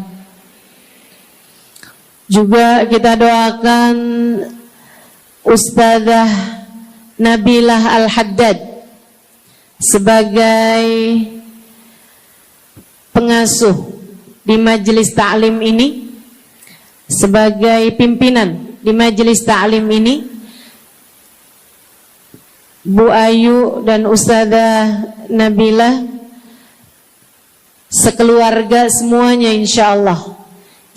Juga kita doakan Ustazah Nabilah Al-Haddad sebagai pengasuh di majelis ta'lim ini, sebagai pimpinan di majelis ta'lim ini, Bu Ayu dan Ustazah Nabilah sekeluarga semuanya insyaallah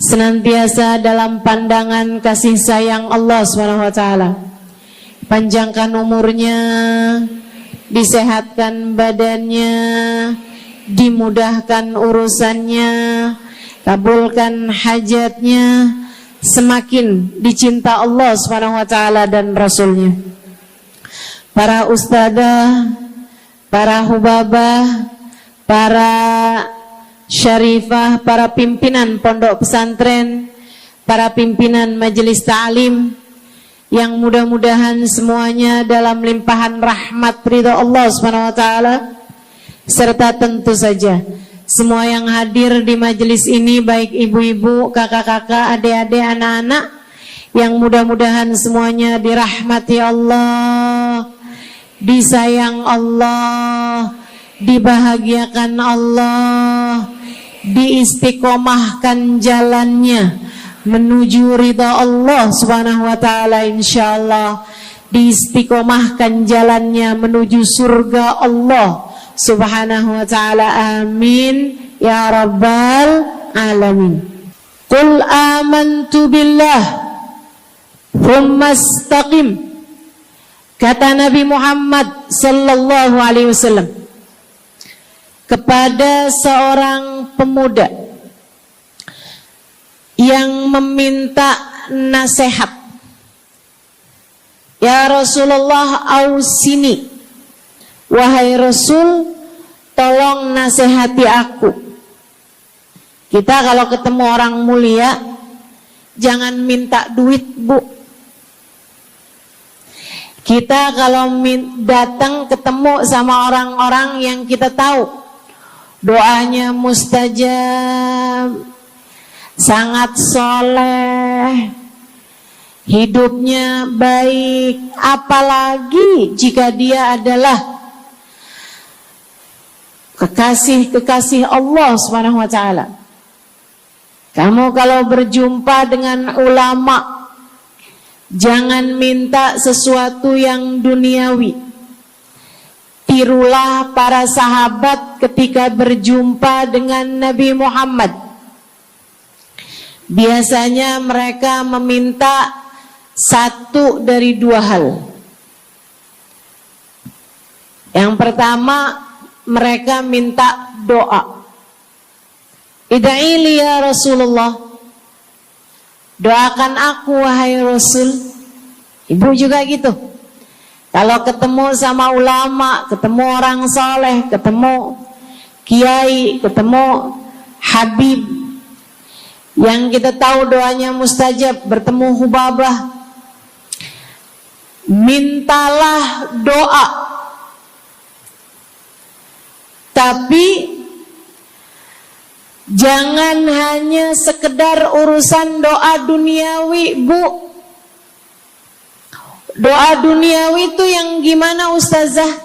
senantiasa dalam pandangan kasih sayang Allah SWT. Panjangkan umurnya, disehatkan badannya, dimudahkan urusannya, kabulkan hajatnya, semakin dicinta Allah SWT dan Rasulnya. Para ustadzah, para hubabah, para syarifah, para pimpinan pondok pesantren, para pimpinan majelis ta'lim, yang mudah-mudahan semuanya dalam limpahan rahmat ridha Allah SWT, serta tentu saja semua yang hadir di majelis ini, baik ibu-ibu, kakak-kakak, adik-adik, anak-anak, yang mudah-mudahan semuanya dirahmati Allah, disayang Allah, dibahagiakan Allah, diistiqomahkan jalannya menuju ridha Allah Subhanahu wa taala, insyaallah diistiqomahkan jalannya menuju surga Allah Subhanahu wa taala. Amin ya rabbal alamin. Qul amantu billah thumma istaqim. Kata Nabi Muhammad sallallahu alaihi wasallam kepada seorang pemuda yang meminta nasihat, ya Rasulullah, ausini, wahai Rasul, tolong nasihati aku. Kita kalau ketemu orang mulia jangan minta duit, Bu. Kita kalau datang ketemu sama orang-orang yang kita tahu doanya mustajab, sangat soleh, hidupnya baik, apalagi jika dia adalah kekasih Allah Subhanahu wa taala. Kamu kalau berjumpa dengan ulama, jangan minta sesuatu yang duniawi. Tirulah para sahabat ketika berjumpa dengan Nabi Muhammad. Biasanya mereka meminta satu dari dua hal. Yang pertama, mereka minta doa. Ida'ili ya Rasulullah, doakan aku wahai Rasul. Ibu juga gitu. Kalau ketemu sama ulama, ketemu orang soleh, ketemu kiai, ketemu habib yang kita tahu doanya mustajab, bertemu hubabah, mintalah doa. Tapi jangan hanya sekedar urusan doa duniawi, Bu. Doa duniawi itu yang gimana, Ustazah?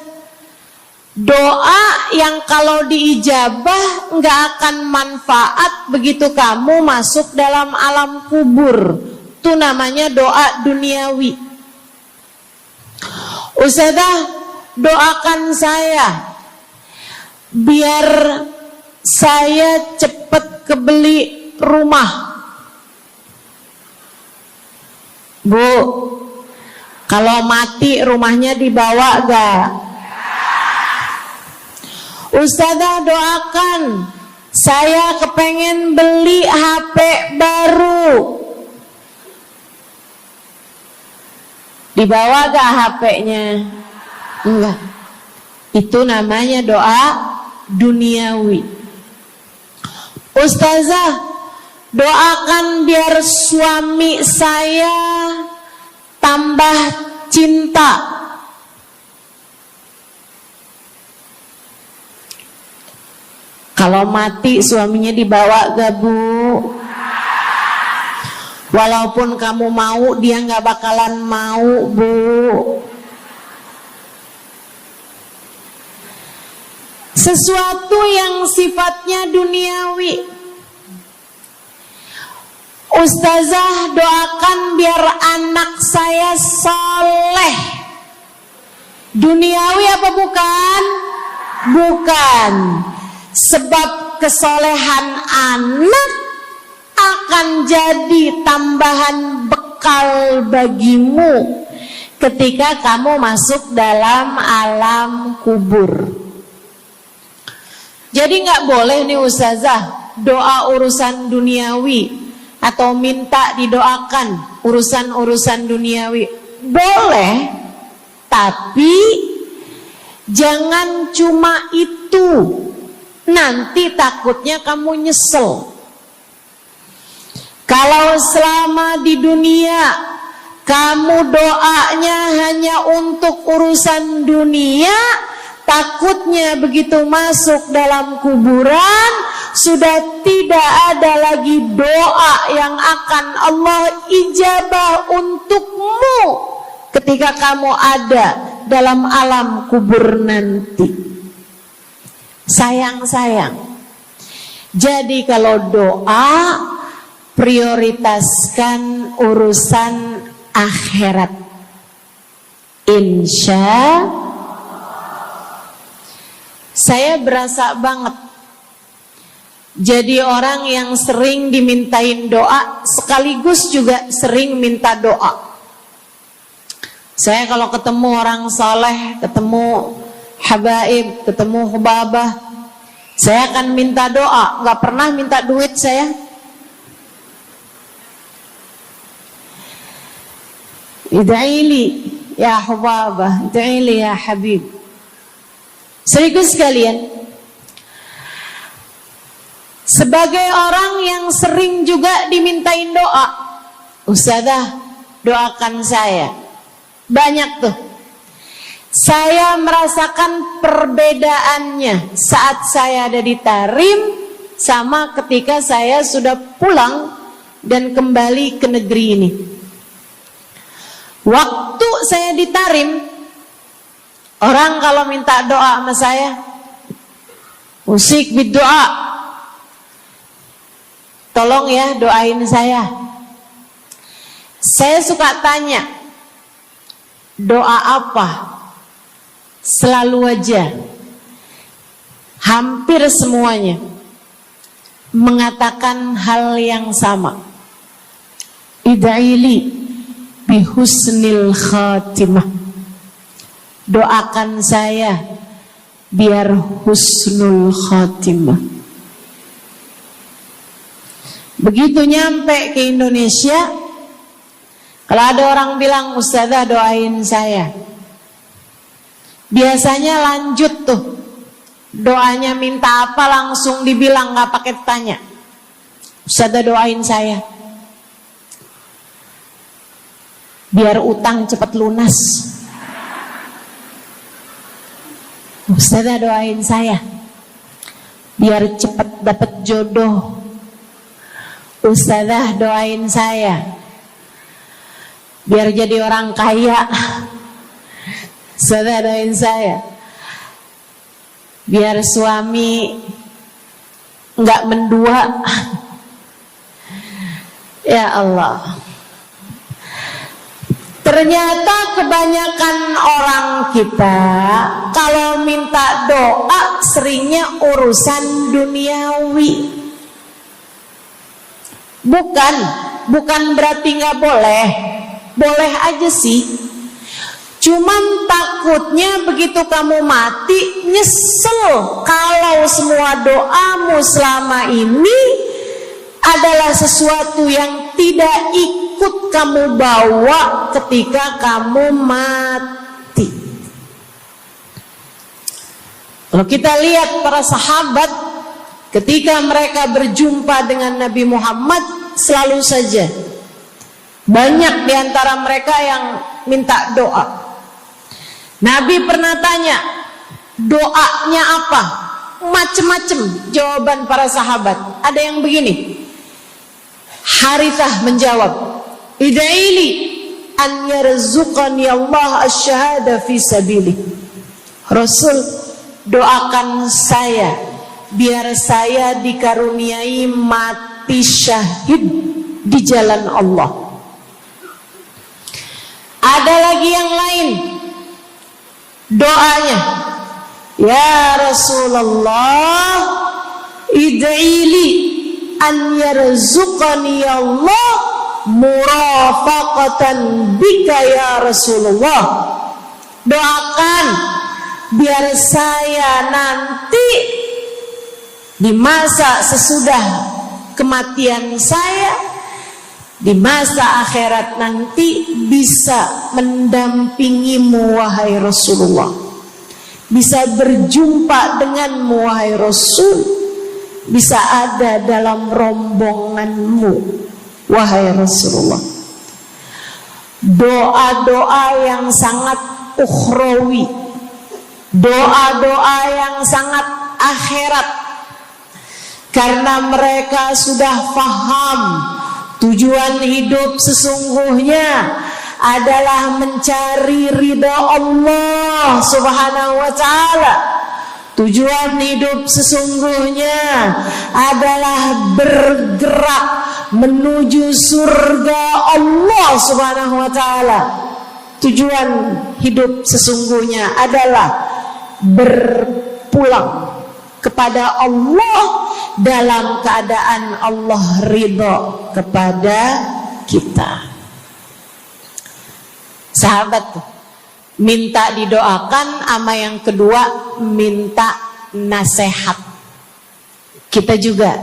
Doa yang kalau diijabah nggak akan manfaat begitu kamu masuk dalam alam kubur. Itu namanya doa duniawi. Ustazah, doakan saya biar saya cepat kebeli rumah. Bu, kalau mati rumahnya dibawa gak? Ustazah, doakan saya kepengen beli HP baru. Dibawa gak HP-nya? Enggak. Itu namanya doa duniawi. Ustazah, doakan biar suami saya tambah cinta. Kalau mati suaminya dibawa gak, Bu? Walaupun kamu mau, dia gak bakalan mau, Bu. Sesuatu yang sifatnya duniawi. Ustazah, doakan biar anak saya soleh. Duniawi apa bukan? Bukan. Sebab kesolehan anak akan jadi tambahan bekal bagimu ketika kamu masuk dalam alam kubur. Jadi nggak boleh nih ustazah doa urusan duniawi atau minta didoakan urusan-urusan duniawi. Boleh, tapi jangan cuma itu. Nanti takutnya kamu nyesel. Kalau selama di dunia kamu doanya hanya untuk urusan dunia, takutnya begitu masuk dalam kuburan sudah tidak ada lagi doa yang akan Allah ijabah untukmu ketika kamu ada dalam alam kubur nanti. Sayang. Jadi kalau doa, prioritaskan urusan akhirat. Saya berasa banget jadi orang yang sering dimintain doa sekaligus juga sering minta doa. Saya kalau ketemu orang saleh, ketemu habaib, ketemu hubabah, saya akan minta doa, nggak pernah minta duit saya. Ida'ili ya hubabah, ida'ili ya habib. Serius sekalian, sebagai orang yang sering juga dimintain doa, ustazah doakan saya. Banyak tuh. Saya merasakan perbedaannya saat saya ada di Tarim sama ketika saya sudah pulang dan kembali ke negeri ini. Waktu saya di Tarim, orang kalau minta doa sama saya, usik berdoa, tolong ya doain saya. Saya suka tanya, doa apa? Selalu aja, hampir semuanya mengatakan hal yang sama. Ida'ili bihusnil khatimah. Doakan saya biar husnul khatimah. Begitu nyampe ke Indonesia, kalau ada orang bilang ustazah doain saya, biasanya lanjut tuh doanya, minta apa langsung dibilang, nggak pakai tanya. Ustazah doain saya biar utang cepat lunas. Ustazah doain saya biar cepat dapat jodoh. Ustazah doain saya biar jadi orang kaya. Ustazah doain saya biar suami nggak mendua. Ya Allah, ternyata kebanyakan orang kita kalau minta doa seringnya urusan duniawi. Bukan berarti nggak boleh, boleh aja sih. Cuman takutnya begitu kamu mati nyesel kalau semua doamu selama ini adalah sesuatu yang tidak ikut kamu bawa ketika kamu mati. Kalau kita lihat para sahabat ketika mereka berjumpa dengan Nabi Muhammad, selalu saja banyak di antara mereka yang minta doa. Nabi pernah tanya, doanya apa? Macem-macem jawaban para sahabat. Ada yang begini, Harithah menjawab, Ida'ili an yarzuqani Allah asyhada fi sabilih. Rasul, doakan saya biar saya dikaruniai mati syahid di jalan Allah. Ada lagi yang lain doanya, ya Rasulullah, id'ili an yarzuqani Allah murafaqatan bika ya Rasulullah. Doakan biar saya nanti di masa sesudah kematian saya, di masa akhirat nanti bisa mendampingimu wahai Rasulullah, bisa berjumpa denganmu wahai Rasul, bisa ada dalam rombonganmu wahai Rasulullah. Doa-doa yang sangat ukhrawi, doa-doa yang sangat akhirat, karena mereka sudah faham tujuan hidup sesungguhnya adalah mencari ridha Allah Subhanahu wa ta'ala. Tujuan hidup sesungguhnya adalah bergerak menuju surga Allah Subhanahu wa ta'ala. Tujuan hidup sesungguhnya adalah berpulang kepada Allah dalam keadaan Allah ridha kepada kita. Sahabat tuh minta didoakan, ama yang kedua minta nasihat. Kita juga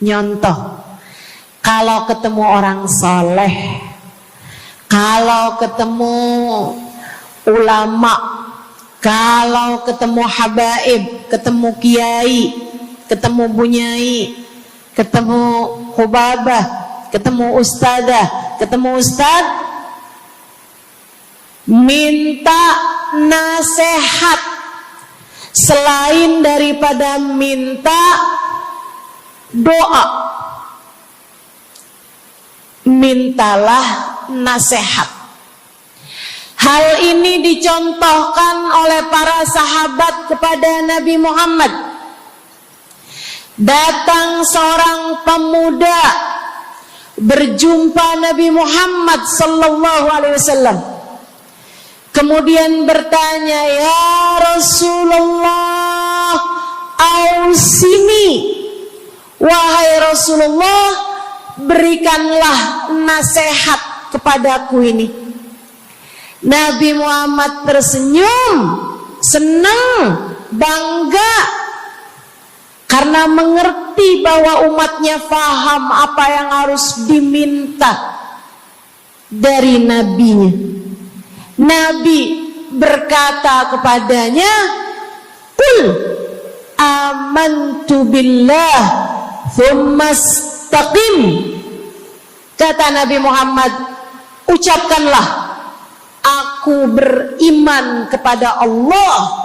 nyontoh kalau ketemu orang soleh, kalau ketemu ulama, kalau ketemu habaib, ketemu kiai, ketemu bunyai, ketemu hubabah, ketemu ustadzah, ketemu ustadz, minta nasihat. Selain daripada minta doa, mintalah nasihat. Hal ini dicontohkan oleh para sahabat kepada Nabi Muhammad. Datang seorang pemuda berjumpa Nabi Muhammad sallallahu alaihi wasallam. Kemudian bertanya, "Ya Rasulullah, ausini." Wahai Rasulullah, berikanlah nasihat kepadaku ini. Nabi Muhammad tersenyum, senang, bangga, karena mengerti bahwa umatnya faham apa yang harus diminta dari nabinya. Nabi berkata kepadanya, "Qul amantu billah tsumma istaqim." Kata Nabi Muhammad, ucapkanlah, aku beriman kepada Allah,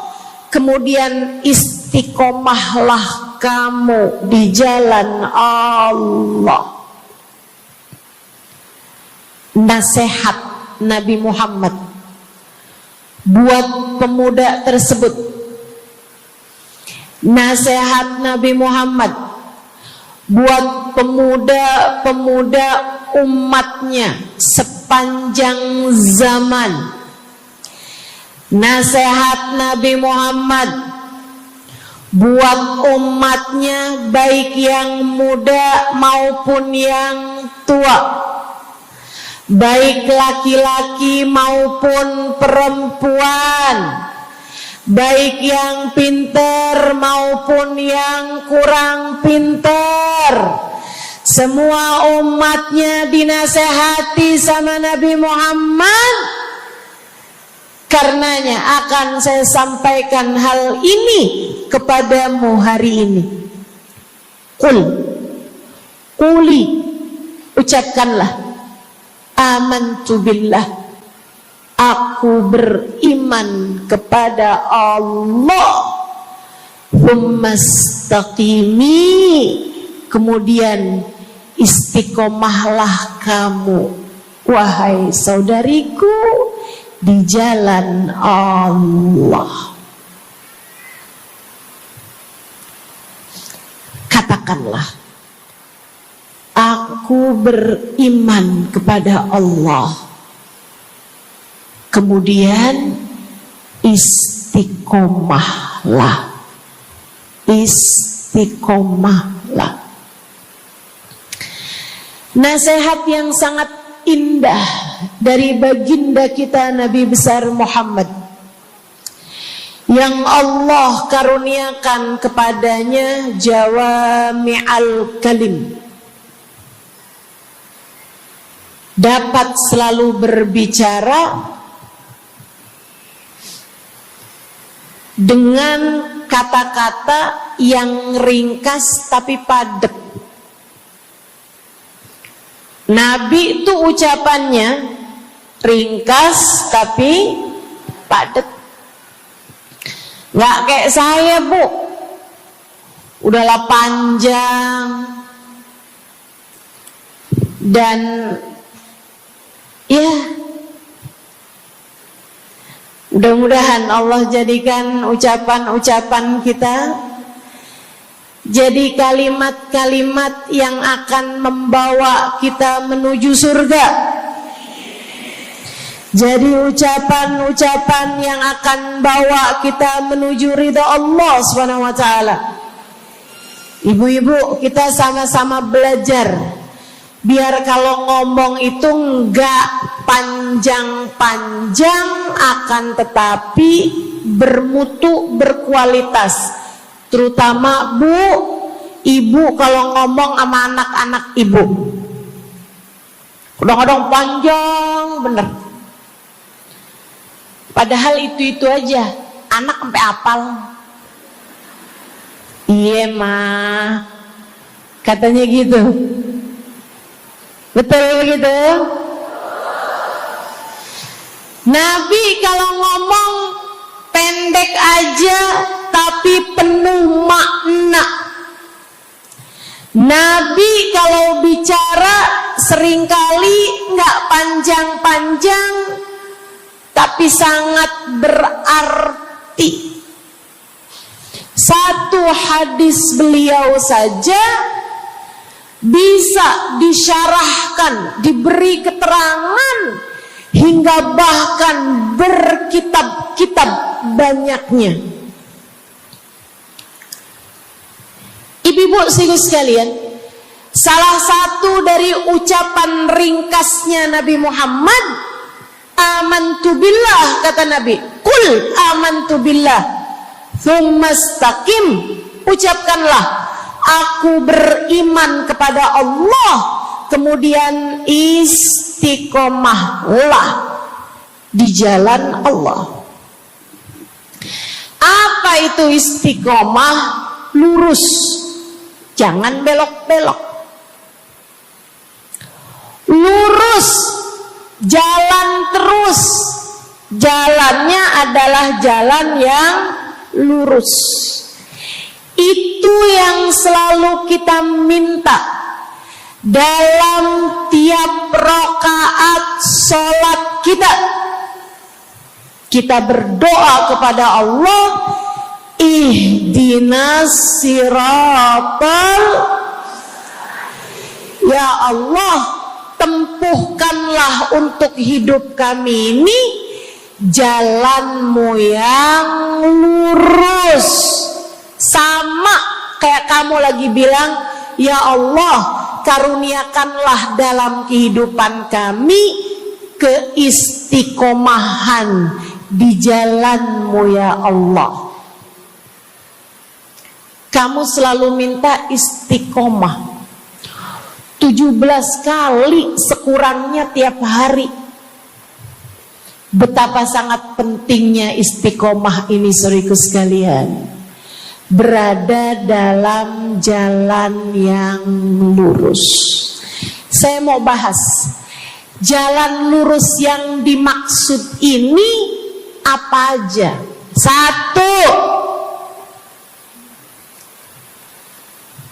kemudian istiqomahlah kamu di jalan Allah. Nasihat Nabi Muhammad buat pemuda tersebut, nasihat Nabi Muhammad buat pemuda-pemuda umatnya sepanjang zaman. Nasihat Nabi Muhammad buat umatnya, baik yang muda maupun yang tua, baik laki-laki maupun perempuan, baik yang pintar maupun yang kurang pintar. Semua umatnya dinasehati sama Nabi Muhammad. Karenanya akan saya sampaikan hal ini kepadamu hari ini. Quli, ucapkanlah, amantu billah, aku beriman kepada Allah. Tsumma istaqimi, kemudian istiqomahlah kamu, wahai saudariku, di jalan Allah. Katakanlah, aku beriman kepada Allah, kemudian istiqomahlah. Istiqomahlah. Nasihat yang sangat indah dari baginda kita Nabi besar Muhammad, yang Allah karuniakan kepadanya jawami'al kalim, dapat selalu berbicara dengan kata-kata yang ringkas tapi padat. Nabi itu ucapannya ringkas tapi padat. Nggak kayak saya, Bu, udahlah panjang dan ya, mudah-mudahan Allah jadikan ucapan-ucapan kita jadi kalimat-kalimat yang akan membawa kita menuju surga. Jadi ucapan-ucapan yang akan bawa kita menuju ridha Allah Subhanahu wa taala. Ibu-ibu, kita sama-sama belajar biar kalau ngomong itu enggak panjang-panjang, akan tetapi bermutu, berkualitas. Terutama Bu, ibu kalau ngomong sama anak-anak ibu, kadang-kadang panjang bener. Padahal itu aja, anak sampai hafal. Iya mah, katanya gitu. Betul gitu? Nabi kalau ngomong pendek aja tapi penuh makna. Nabi kalau bicara seringkali nggak panjang-panjang tapi sangat berarti. Satu hadis beliau saja bisa disyarahkan, diberi keterangan, hingga bahkan berkitab-kitab banyaknya. Ibu-ibu sekalian, salah satu dari ucapan ringkasnya Nabi Muhammad, amantu billah, kata Nabi, qul amantu billah tsumma istaqim, ucapkanlah aku beriman kepada Allah, kemudian istiqomahlah di jalan Allah. Apa itu istiqomah? Lurus, jangan belok-belok. Lurus, jalan terus. Jalannya adalah jalan yang lurus. Itu yang selalu kita minta dalam tiap rakaat sholat kita. Kita berdoa kepada Allah, ihdinas siratal, ya Allah, tempuhkanlah untuk hidup kami ini jalanmu yang lurus. Sama kayak kamu lagi bilang, ya Allah, karuniakanlah dalam kehidupan kami keistiqomahan di jalanmu ya Allah. Kamu selalu minta istiqomah 17 kali sekurangnya tiap hari. Betapa sangat pentingnya istiqomah ini, saudaraku sekalian. Berada dalam jalan yang lurus. Saya mau bahas jalan lurus yang dimaksud ini apa aja. Satu,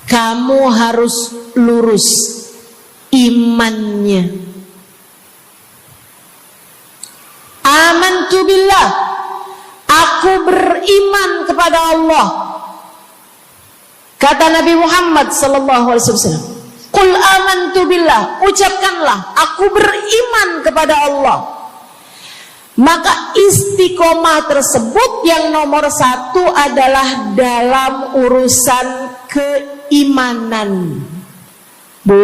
kamu harus lurus imannya. Amantu billah, aku beriman kepada Allah. Kata Nabi Muhammad sallallahu alaihi wasallam, qul amantu billah, ucapkanlah aku beriman kepada Allah. Maka istiqomah tersebut yang nomor satu adalah dalam urusan keimanan. Bu,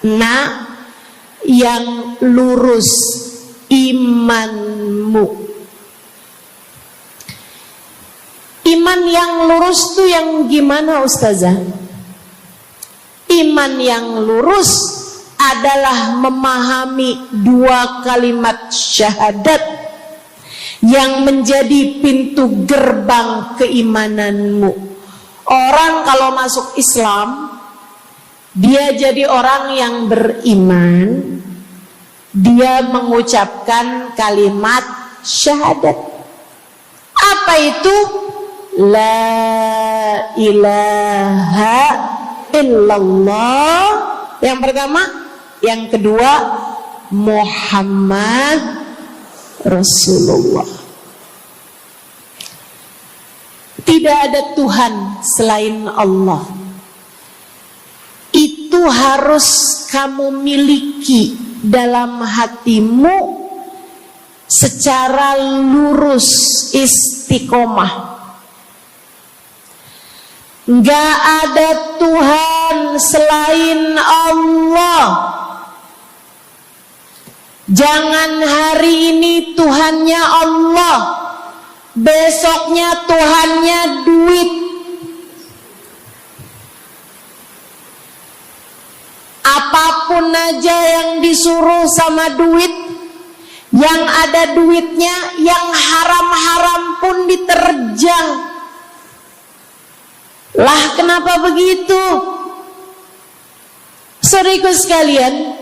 na yang lurus imanmu. Iman yang lurus tuh yang gimana Ustazah? Iman yang lurus adalah memahami 2 kalimat syahadat yang menjadi pintu gerbang keimananmu. Orang kalau masuk Islam, dia jadi orang yang beriman, dia mengucapkan kalimat syahadat. Apa itu? La ilaha illallah. Yang pertama. Yang kedua, Muhammad Rasulullah. Tidak ada Tuhan selain Allah. Itu harus kamu miliki dalam hatimu secara lurus, istiqomah. Gak ada Tuhan selain Allah. Jangan hari ini Tuhannya Allah, besoknya Tuhannya duit. Apapun aja yang disuruh sama duit, yang ada duitnya, yang haram-haram pun diterjang. Lah kenapa begitu? Saudaraku sekalian,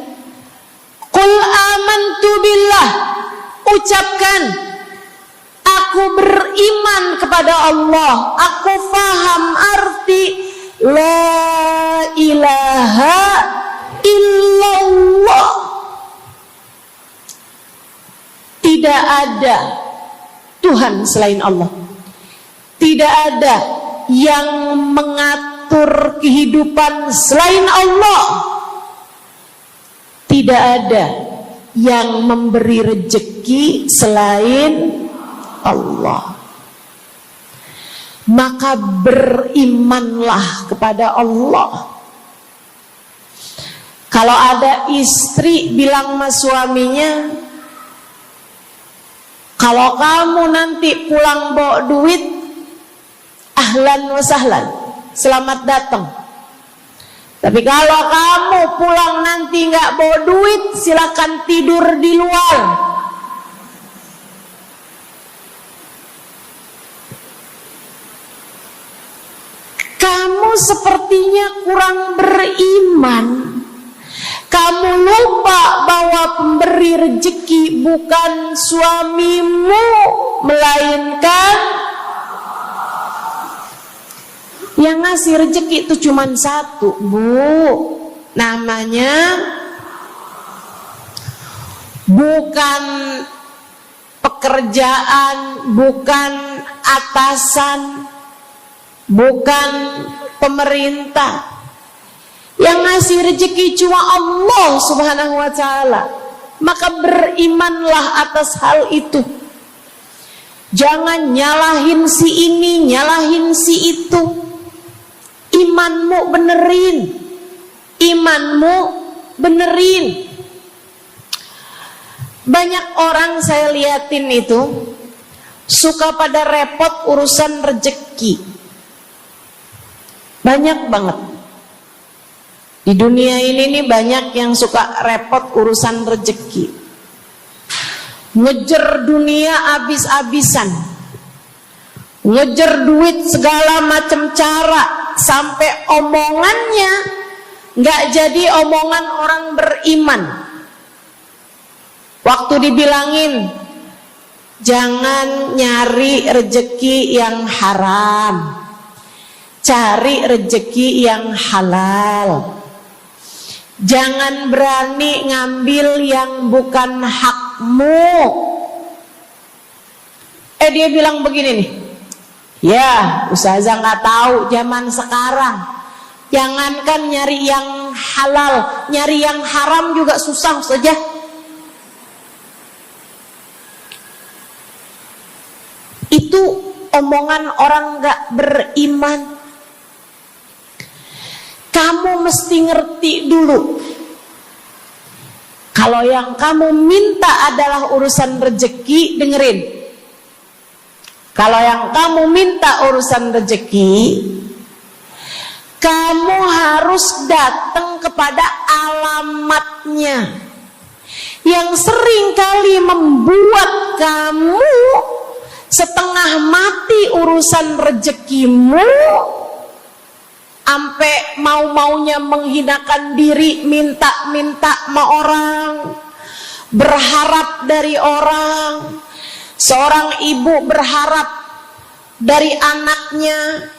qul amantu billah, ucapkan aku beriman kepada Allah, aku faham arti la ilaha illallah. Tidak ada Tuhan selain Allah. Tidak ada yang mengatur kehidupan selain Allah. Tidak ada yang memberi rezeki selain Allah. Maka berimanlah kepada Allah. Kalau ada istri bilang sama suaminya, kalau kamu nanti pulang bawa duit, ahlan wa sahlan, selamat datang. Tapi kalau kamu pulang nanti nggak bawa duit, silakan tidur di luar. Kamu sepertinya kurang beriman. Kamu lupa bahwa pemberi rezeki bukan suamimu, melainkan yang ngasih rezeki itu cuma satu, Bu. Namanya bukan pekerjaan, bukan atasan, bukan pemerintah. Yang ngasih rezeki cuma Allah Subhanahu wa ta'ala. Maka berimanlah atas hal itu. Jangan nyalahin si ini, nyalahin si itu. Imanmu benerin. Imanmu benerin. Banyak orang saya liatin itu suka pada repot urusan rezeki. Banyak banget. Di dunia ini nih banyak yang suka repot urusan rezeki. Ngejar dunia abis-abisan. Ngejar duit segala macam cara. Sampai omongannya gak jadi omongan orang beriman. Waktu dibilangin, jangan nyari rezeki yang haram, cari rezeki yang halal. Jangan berani ngambil yang bukan hakmu. Dia bilang begini nih, ya Ustazah nggak tahu zaman sekarang. Jangankan nyari yang halal, nyari yang haram juga susah saja. Itu omongan orang nggak beriman. kamu mesti ngerti dulu. Kalau yang kamu minta adalah urusan rezeki, dengerin. Kalau yang kamu minta urusan rezeki, kamu harus datang kepada alamatnya. Yang sering kali membuat kamu setengah mati urusan rezekimu, sampai mau-maunya menghinakan diri, minta-minta sama orang, berharap dari orang. Seorang ibu berharap dari anaknya,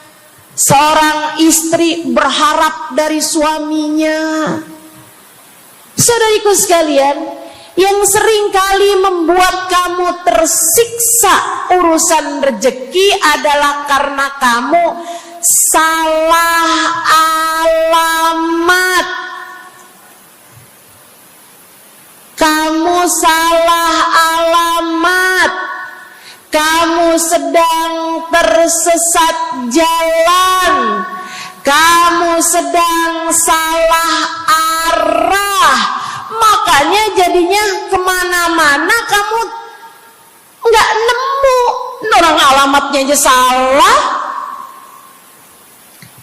seorang istri berharap dari suaminya. Saudariku sekalian, yang seringkali membuat kamu tersiksa urusan rezeki adalah karena kamu salah alamat. Kamu salah alamat. Kamu sedang tersesat jalan. Kamu sedang salah arah. Makanya jadinya kemana-mana kamu nggak nemu. Orang alamatnya aja salah.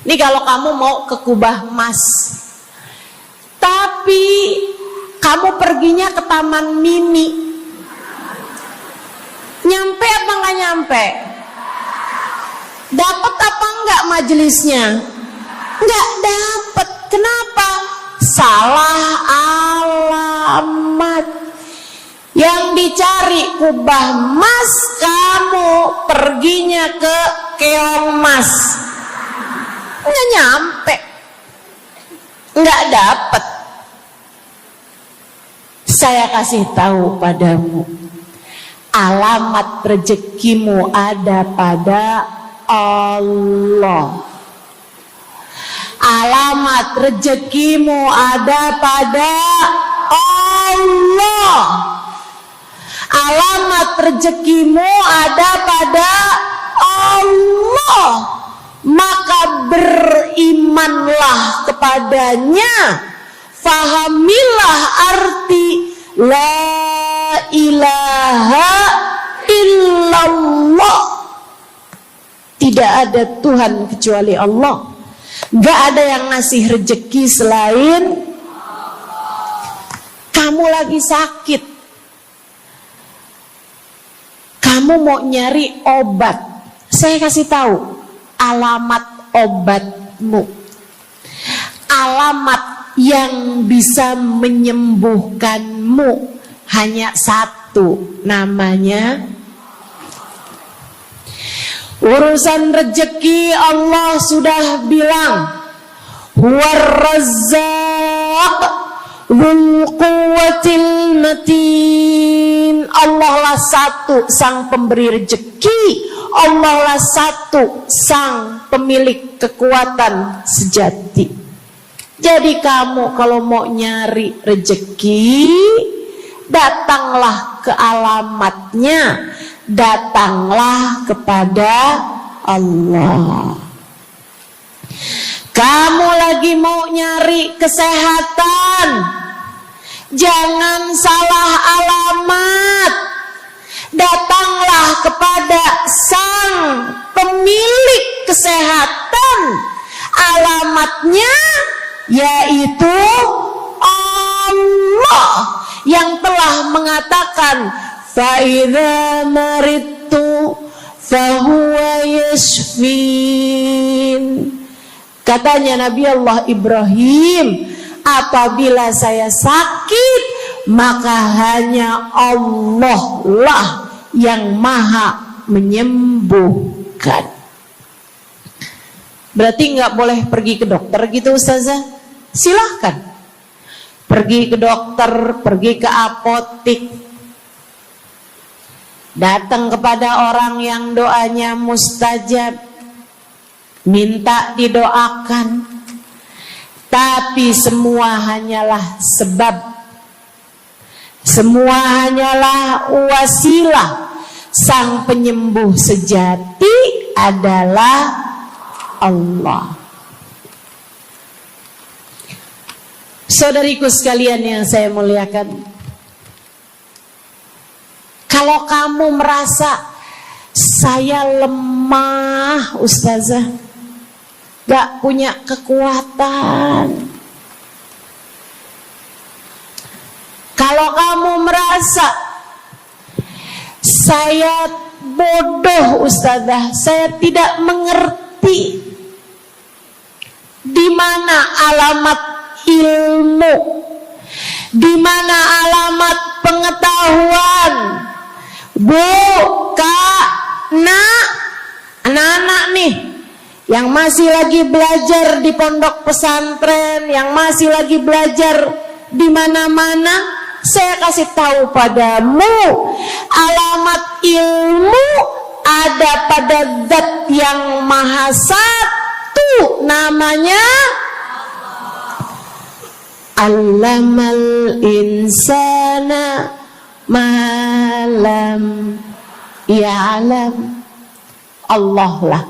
Ini kalau kamu mau ke Kubah Mas, tapi kamu perginya ke Taman Mini, nyampe apa nggak nyampe? Dapat apa enggak majelisnya? Nggak dapat. Kenapa? Salah alamat. Yang dicari Kubah Mas, kamu perginya ke Keong Mas. Nggak nyampe, nggak dapat. Saya kasih tahu padamu, alamat rezekimu ada pada Allah. Alamat rezekimu ada pada Allah. Alamat rezekimu ada pada Allah. Maka berimanlah kepadanya, fahamilah arti la ilaha illallah. Tidak ada Tuhan kecuali Allah. Gak ada yang ngasih rezeki selain kamu. Lagi sakit, kamu mau nyari obat, saya kasih tahu alamat obatmu. Alamat yang bisa menyembuhkanmu hanya satu, namanya urusan rezeki. Allah sudah bilang, huwar razzaq dzul quwwatil matin. Allah lah satu sang pemberi rezeki. Allah lah satu sang pemilik kekuatan sejati. Jadi kamu kalau mau nyari rezeki, datanglah ke alamatnya, datanglah kepada Allah. Kamu lagi mau nyari kesehatan, jangan salah alamat. Datanglah kepada sang pemilik kesehatan. Alamatnya yaitu Allah yang telah mengatakan, fa idza maridtu fa huwa yashfin. Katanya Nabi Allah Ibrahim, apabila saya sakit, maka hanya Allah lah yang maha menyembuhkan. Berarti nggak boleh pergi ke dokter gitu Ustazah? Silahkan pergi ke dokter, pergi ke apotik, datang kepada orang yang doanya mustajab, minta didoakan. Tapi semua hanyalah sebab, semua hanyalah wasilah. Sang penyembuh sejati adalah Allah. Saudariku sekalian yang saya muliakan, kalau kamu merasa saya lemah ustazah, gak punya kekuatan, kalau kamu merasa saya bodoh ustazah, saya tidak mengerti di mana alamat ilmu, di mana alamat pengetahuan. Bu, Kak, Nak, anak-anak nih yang masih lagi belajar di pondok pesantren, yang masih lagi belajar di mana-mana, saya kasih tahu padamu, alamat ilmu ada pada Zat yang Maha Satu, namanya Allamal insana malam ya'lam. Allah lah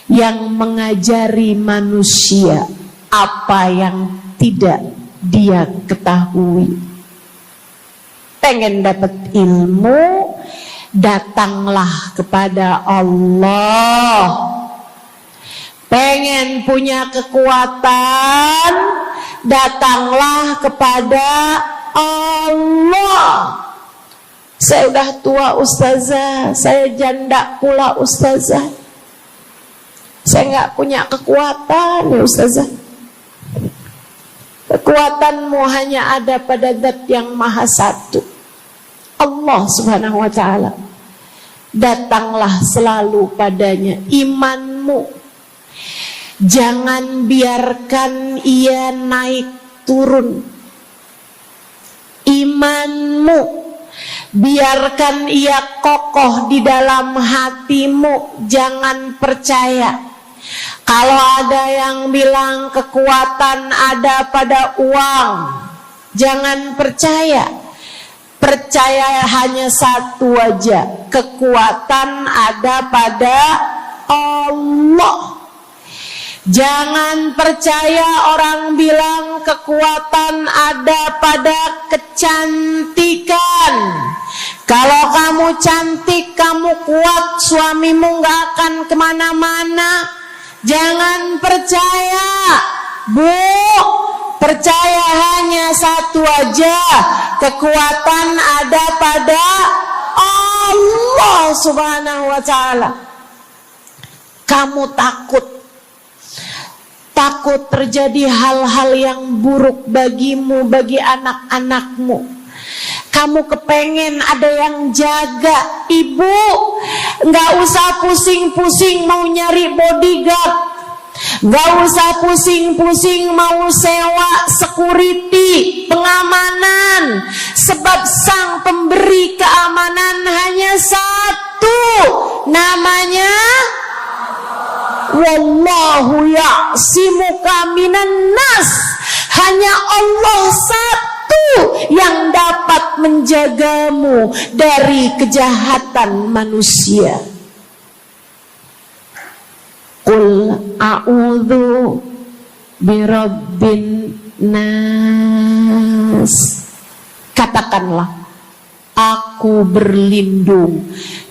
yang mengajari manusia apa yang tidak dia ketahui. Pengen dapat ilmu, datanglah kepada Allah. Pengen punya kekuatan, datanglah kepada Allah. Saya udah tua ustazah, saya janda pula ustazah, saya nggak punya kekuatan ya ustazah. Kekuatanmu hanya ada pada Zat yang Maha Satu, Allah Subhanahu wa Ta'ala. Datanglah selalu padanya. Imanmu jangan biarkan ia naik turun. Imanmu biarkan ia kokoh di dalam hatimu. Jangan percaya kalau ada yang bilang kekuatan ada pada uang. Jangan percaya. Percaya hanya satu aja, kekuatan ada pada Allah. Jangan percaya orang bilang kekuatan ada pada kecantikan. Kalau kamu cantik, kamu kuat, suamimu gak akan kemana-mana. Jangan percaya, Bu. Percaya hanya satu aja, kekuatan ada pada Allah Subhanahu wa Ta'ala. Kamu takut terjadi hal-hal yang buruk bagimu, bagi anak-anakmu. Kamu kepengen ada yang jaga. Ibu, gak usah pusing-pusing mau nyari bodyguard, gak usah pusing-pusing mau sewa security, pengamanan. Sebab sang pemberi keamanan hanya satu, namanya Wallahu ya'simuka minan nas. Hanya Allah satu yang dapat menjagamu dari kejahatan manusia. Qul a'udzu birabbin nas. Katakanlah, aku berlindung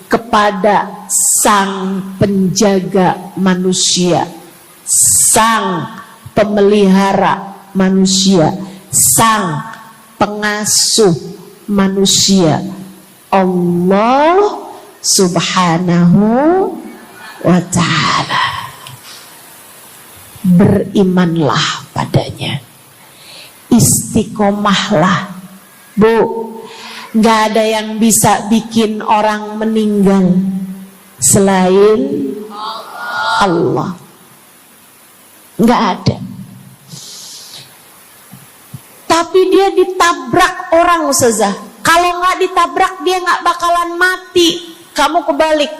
kepada sang penjaga manusia, sang pemelihara manusia, sang pengasuh manusia, Allah Subhanahu wa Ta'ala. Berimanlah padanya, istiqomahlah. Bu, gak ada yang bisa bikin orang meninggal selain Allah. Gak ada. Tapi dia ditabrak orang ustazah. Kalau gak ditabrak dia gak bakalan mati. Kamu kebalik.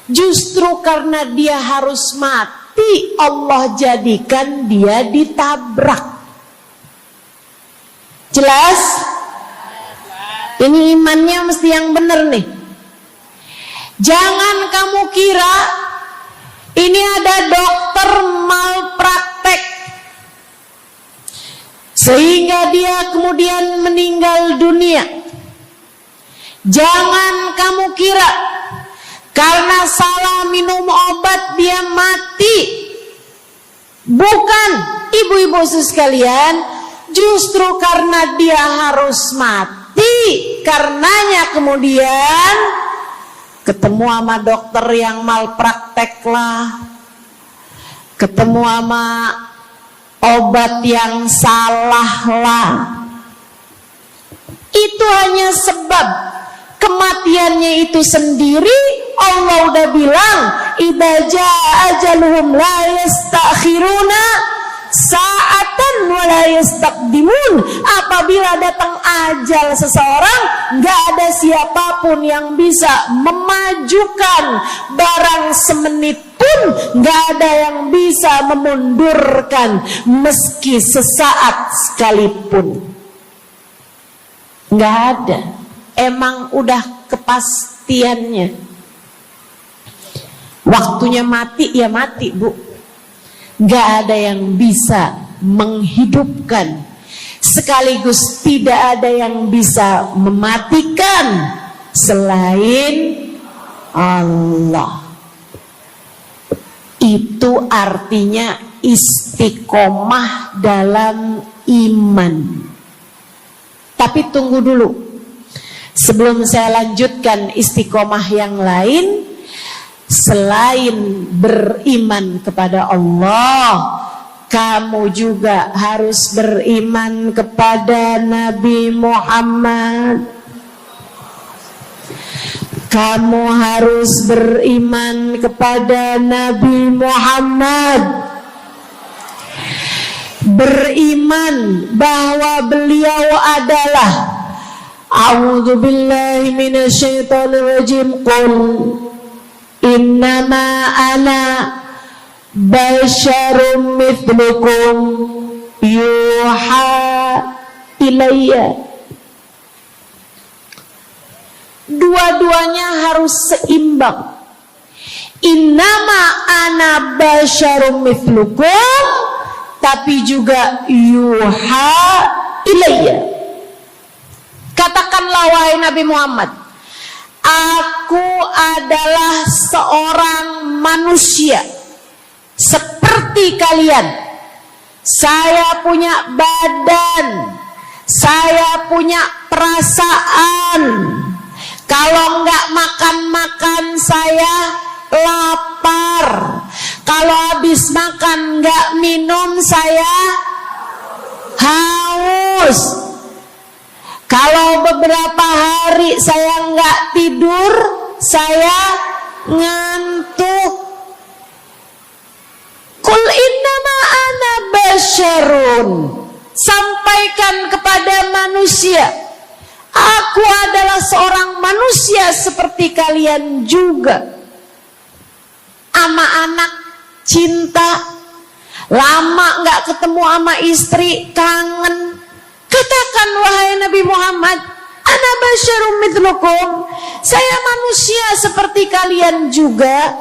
Justru karena dia harus mati, Allah jadikan dia ditabrak. Jelas? Ini imannya mesti yang benar nih. Jangan kamu kira ini ada dokter malpraktek sehingga dia kemudian meninggal dunia. Jangan kamu kira karena salah minum obat dia mati. Bukan, ibu-ibu sekalian, justru karena dia harus mati, karenanya kemudian ketemu sama dokter yang malpraktek lah, ketemu sama obat yang salah lah. Itu hanya sebab kematiannya itu sendiri. Allah udah bilang, idza jaa ajaluhum la yastakhiruna sa'atan wa la yastaqdimun. Apabila datang ajal seseorang, enggak ada siapapun yang bisa memajukan barang semenit pun, enggak ada yang bisa memundurkan meski sesaat sekalipun. Enggak ada. Emang udah kepastiannya. Waktunya mati ya mati, Bu. Gak ada yang bisa menghidupkan, sekaligus tidak ada yang bisa mematikan selain Allah. Itu artinya istiqomah dalam iman. Tapi tunggu dulu, sebelum saya lanjutkan istiqomah yang lain. Selain beriman kepada Allah, kamu juga harus beriman kepada Nabi Muhammad. Kamu harus beriman kepada Nabi Muhammad. Beriman bahwa beliau adalah, a'udzubillahi minasyaitonirrajim, qul innama ana basyarum mithlukum yuha ilayya. Dua-duanya harus seimbang. Innama ana basyarum mithlukum, tapi juga yuha ilayya. Katakanlah wahai Nabi Muhammad, aku adalah seorang manusia seperti kalian. Saya punya badan, saya punya perasaan. Kalau nggak makan-makan saya lapar. Kalau habis makan nggak minum saya haus. Kalau beberapa hari saya nggak tidur, saya ngantuk. Qul innama ana basyarun. Sampaikan kepada manusia, aku adalah seorang manusia seperti kalian juga. Ama anak cinta, lama nggak ketemu sama istri, kangen. Katakan wahai Nabi Muhammad, ana basyarum mithlukum, saya manusia seperti kalian juga.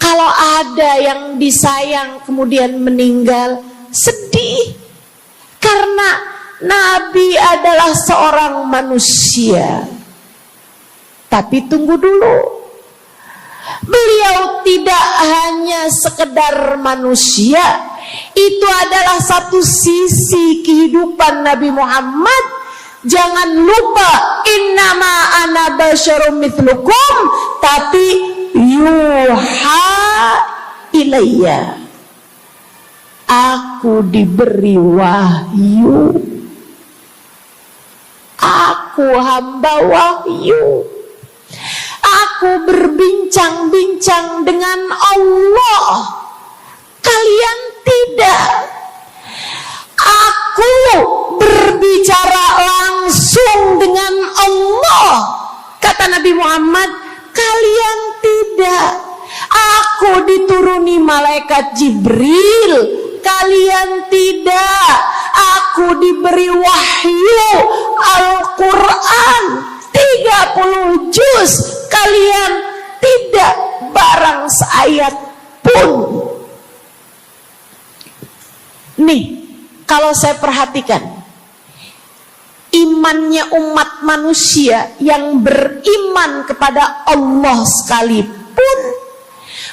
Kalau ada yang disayang kemudian meninggal, sedih. Karena Nabi adalah seorang manusia. Tapi tunggu dulu, beliau tidak hanya sekedar manusia. Itu adalah satu sisi kehidupan Nabi Muhammad. Jangan lupa, innama ana basyarum mithlukum, tapi yuha ilayya, aku diberi wahyu, aku hamba wahyu, aku berbincang-bincang dengan Allah. Kalian tidak. Aku berbicara langsung dengan Allah. Kata Nabi Muhammad, kalian tidak. Aku dituruni malaikat Jibril, kalian tidak. Aku diberi wahyu Al-Quran 30 juz, kalian tidak barang seayat pun. Nih, kalau saya perhatikan, imannya umat manusia yang beriman kepada Allah sekalipun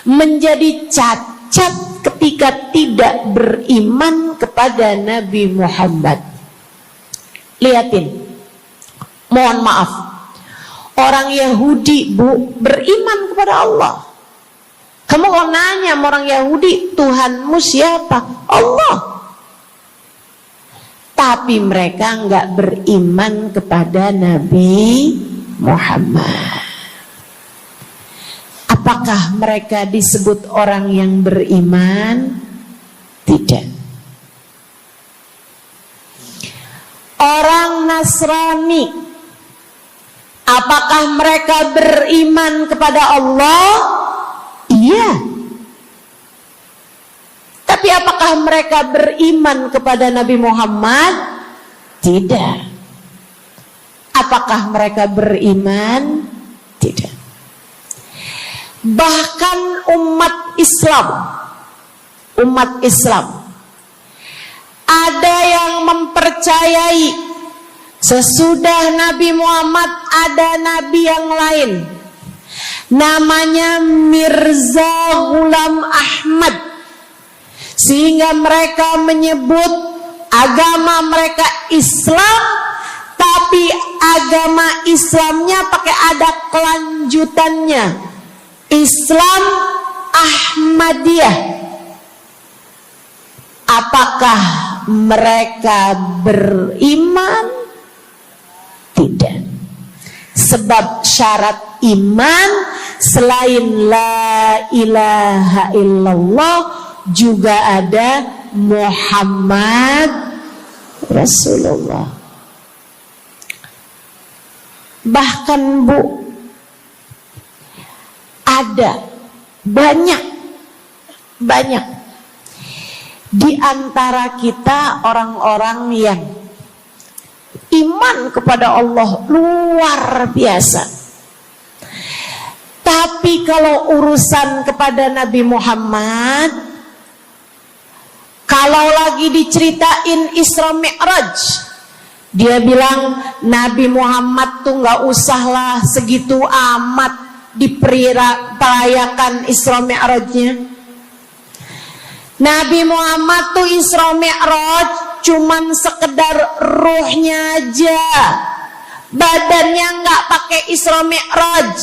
menjadi cacat ketika tidak beriman kepada Nabi Muhammad. Lihatin, mohon maaf, orang Yahudi beriman kepada Allah. Kamu kalau nanya sama orang Yahudi, Tuhanmu siapa? Allah. Tapi mereka enggak beriman kepada Nabi Muhammad. Apakah mereka disebut orang yang beriman? Tidak. Orang Nasrani, apakah mereka beriman kepada Allah? Iya. Tapi apakah mereka beriman kepada Nabi Muhammad? Tidak. Apakah mereka beriman? Tidak. Bahkan umat Islam ada yang mempercayai sesudah Nabi Muhammad ada nabi yang lain, namanya Mirza Ghulam Ahmad, sehingga mereka menyebut agama mereka Islam, tapi agama Islamnya pakai ada kelanjutannya, Islam Ahmadiyah. Apakah mereka beriman? Tidak. Sebab syarat iman selain la ilaha illallah juga ada Muhammad Rasulullah. Bahkan Bu, ada banyak di antara kita orang-orang yang iman kepada Allah luar biasa, tapi kalau urusan kepada Nabi Muhammad, kalau lagi diceritain Isra Mi'raj, dia bilang Nabi Muhammad tuh gak usahlah segitu amat diperayakan Isra Mi'rajnya. Nabi Muhammad tuh Isra Mi'raj cuman sekedar ruhnya aja, badannya nggak pakai Isra Mi'raj.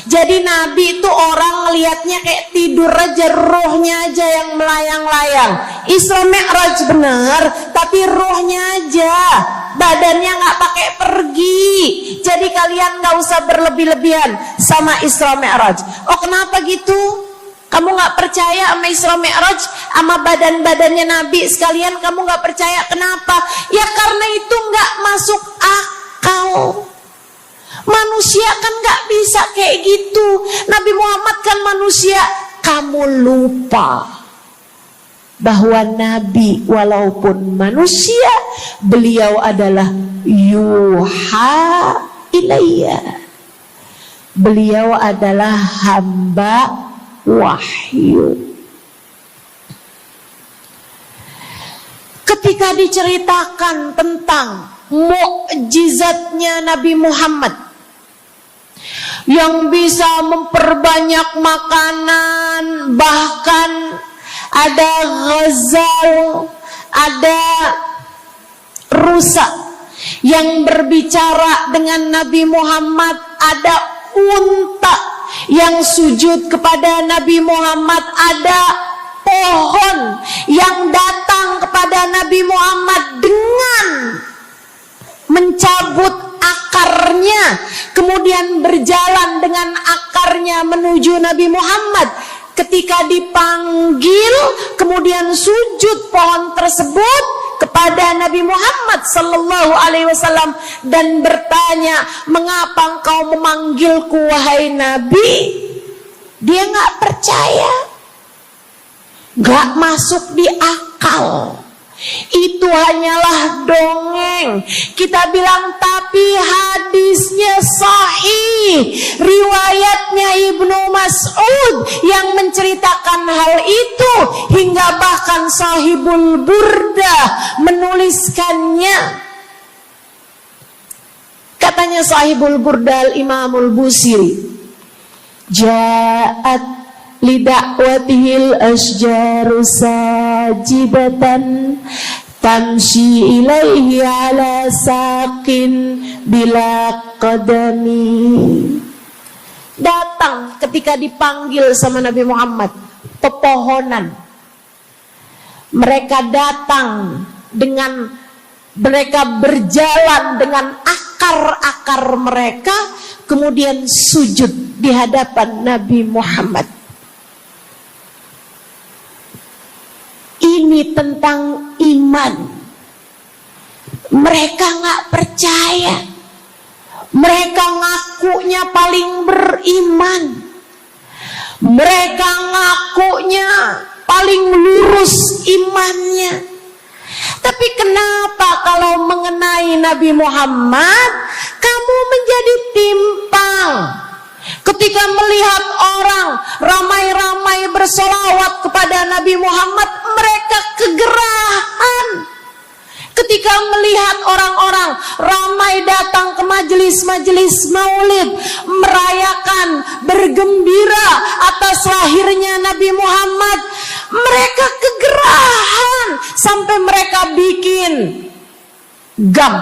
Jadi Nabi itu orang ngelihatnya kayak tidur aja, ruhnya aja yang melayang-layang. Isra Mi'raj bener, tapi ruhnya aja, badannya nggak pakai pergi. Jadi kalian nggak usah berlebih-lebihan sama Isra Mi'raj. Oh kenapa gitu? Kamu gak percaya sama Isra Mi'raj, sama badan-badannya Nabi sekalian, kamu gak percaya. Kenapa? Ya karena itu gak masuk akal. Manusia kan gak bisa kayak gitu. Nabi Muhammad kan manusia. Kamu lupa bahwa Nabi walaupun manusia, beliau adalah yuha ilayya. Beliau adalah hamba wahyu. Ketika diceritakan tentang mukjizatnya Nabi Muhammad yang bisa memperbanyak makanan, bahkan ada ghazal, ada rusa yang berbicara dengan Nabi Muhammad, ada unta yang sujud kepada Nabi Muhammad, ada pohon yang datang kepada Nabi Muhammad dengan mencabut akarnya, kemudian berjalan dengan akarnya menuju Nabi Muhammad. Ketika dipanggil, kemudian sujud pohon tersebut kepada Nabi Muhammad sallallahu alaihi wasallam dan bertanya, "Mengapa engkau memanggilku wahai Nabi?" Dia nggak percaya, nggak masuk di akal. Itu hanyalah dongeng. Kita bilang tapi hadisnya sahih, riwayat riwayatnya Ibnu Mas'ud yang menceritakan hal itu, hingga bahkan Sahibul Burdah menuliskannya. Katanya Sahibul Burdah Imamul Busiri, ja'at lidakwatihil asjaru sajibatan tamshi ilaihi ala saqin bila qadami. Datang ketika dipanggil sama Nabi Muhammad pepohonan. Mereka datang dengan, mereka berjalan dengan akar-akar mereka, kemudian sujud di hadapan Nabi Muhammad. Ini tentang iman. Mereka nggak percaya. Mereka ngakunya paling beriman. Mereka ngakunya paling lurus imannya. Tapi kenapa kalau mengenai Nabi Muhammad kamu menjadi timpang? Ketika melihat orang ramai-ramai bersolawat kepada Nabi Muhammad, mereka kegerahan. Ketika melihat orang-orang ramai datang ke majelis-majelis maulid, merayakan, bergembira atas lahirnya Nabi Muhammad, mereka kegerahan sampai mereka bikin GAM.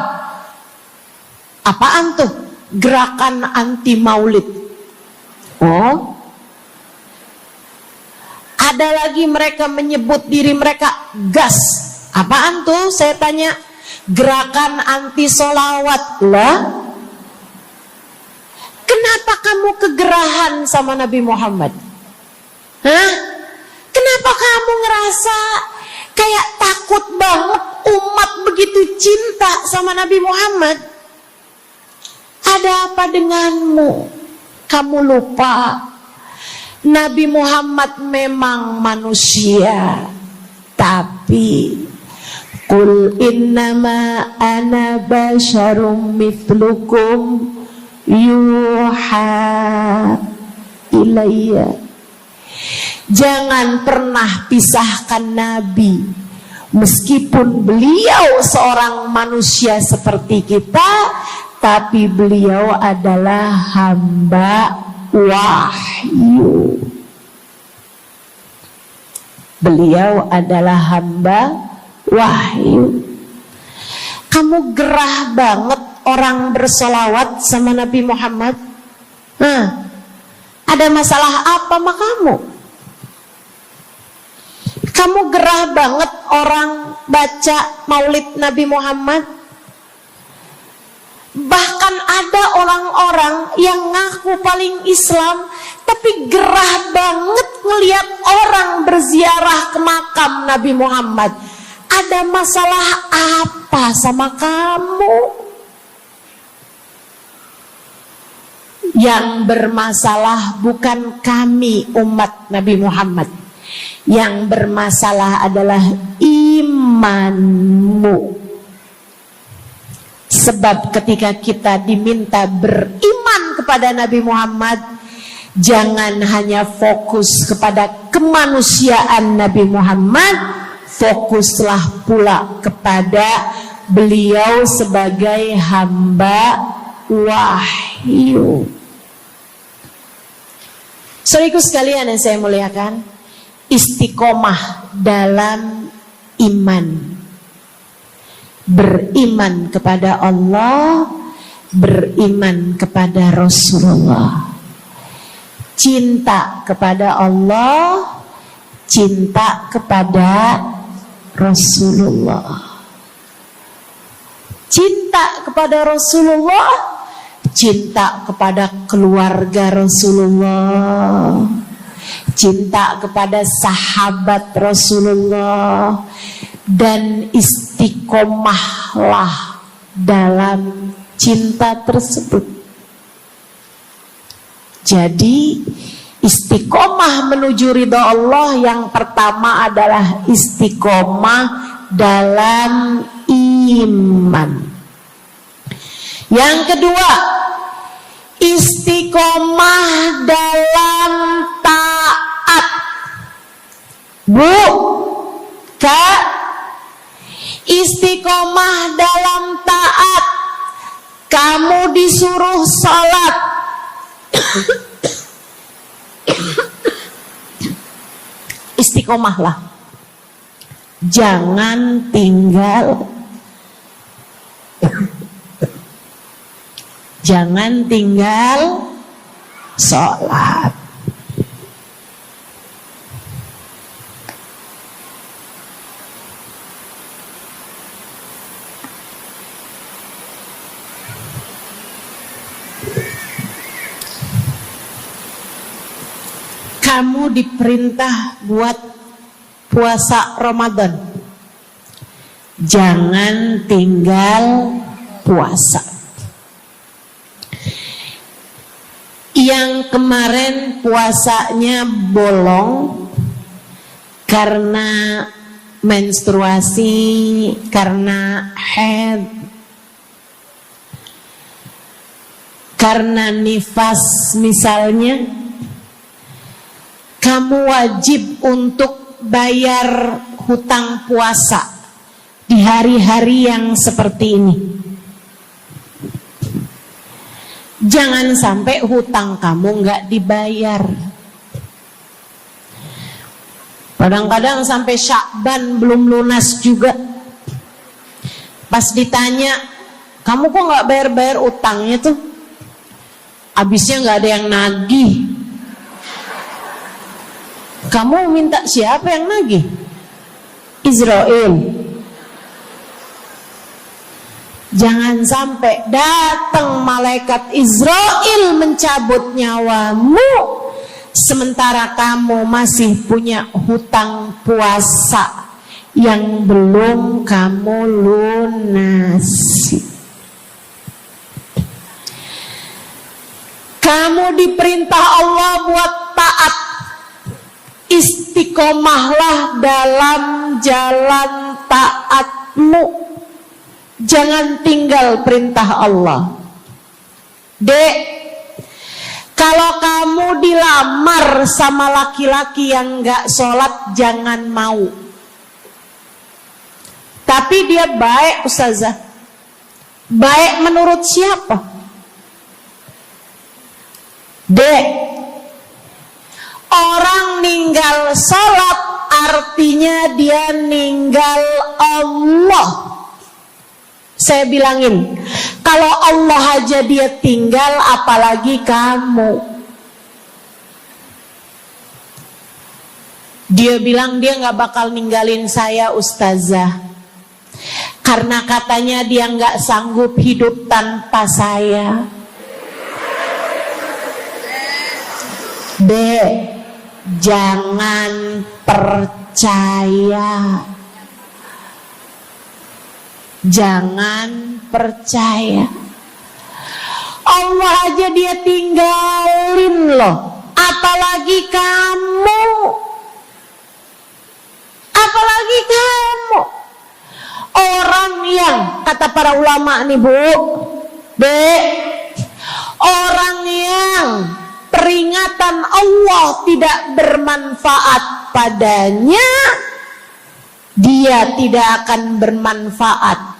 Apaan tuh? Gerakan anti maulid. Oh, ada lagi mereka menyebut diri mereka GAS. Apaan tuh? Saya tanya. Gerakan anti solawat lah. Kenapa kamu kegerahan sama Nabi Muhammad? Hah? Kenapa kamu ngerasa kayak takut banget umat begitu cinta sama Nabi Muhammad? Ada apa denganmu? Kamu lupa Nabi Muhammad memang manusia, tapi qul innama ana basyarum mithlukum yuha ilayya. Jangan pernah pisahkan Nabi. Meskipun beliau seorang manusia seperti kita, tapi beliau adalah hamba wahyu. Beliau adalah hamba wahyu. Kamu gerah banget orang bersolawat sama Nabi Muhammad? Ada masalah apa sama kamu? Kamu gerah banget orang baca maulid Nabi Muhammad? Bahkan ada orang-orang yang ngaku paling Islam, tapi gerah banget ngelihat orang berziarah ke makam Nabi Muhammad. Ada masalah apa sama kamu? Yang bermasalah bukan kami umat Nabi Muhammad. Yang bermasalah adalah imanmu. Sebab ketika kita diminta beriman kepada Nabi Muhammad, jangan hanya fokus kepada kemanusiaan Nabi Muhammad, fokuslah pula kepada beliau sebagai hamba wahyu. Saudaraku sekalian yang saya muliakan, istiqomah dalam iman. Beriman kepada Allah, beriman kepada Rasulullah. Cinta kepada Allah, cinta kepada Rasulullah. Cinta kepada Rasulullah, cinta kepada keluarga Rasulullah, cinta kepada sahabat Rasulullah, dan istiqomahlah dalam cinta tersebut. Jadi istiqomah menuju ridha Allah yang pertama adalah istiqomah dalam iman. Yang kedua, istiqomah dalam Bu, Kak, istiqomah dalam taat. Kamu disuruh sholat. Istiqomahlah. Jangan tinggal. Jangan tinggal sholat. Kamu diperintah buat puasa Ramadan. Jangan tinggal puasa. Yang kemarin puasanya bolong karena menstruasi, karena haid, karena nifas misalnya, kamu wajib untuk bayar hutang puasa di hari-hari yang seperti ini. Jangan sampai hutang kamu nggak dibayar. Kadang-kadang sampai Syakban belum lunas juga. Pas ditanya, kamu kok nggak bayar-bayar utangnya tuh? Habisnya nggak ada yang nagih. Kamu minta siapa yang nagih? Israel. Jangan sampai datang malaikat Israel mencabut nyawamu, sementara kamu masih punya hutang puasa yang belum kamu lunasi. Kamu diperintah Allah buat taat. Istiqomahlah dalam jalan taatmu. Jangan tinggal perintah Allah. Dek, kalau kamu dilamar sama laki-laki yang gak sholat, jangan mau. Tapi dia baik, Ustazah. Baik menurut siapa? Dek, orang ninggal sholat artinya dia ninggal Allah. Saya bilangin, kalau Allah aja dia tinggal, apalagi kamu. Dia bilang dia gak bakal ninggalin saya, Ustazah, karena katanya dia gak sanggup hidup tanpa saya. Dek, jangan percaya. Jangan percaya. Allah aja dia tinggalin loh, apalagi kamu. Apalagi kamu. Orang yang, kata para ulama nih Bu, Dek, orang yang peringatan Allah tidak bermanfaat padanya, dia tidak akan bermanfaat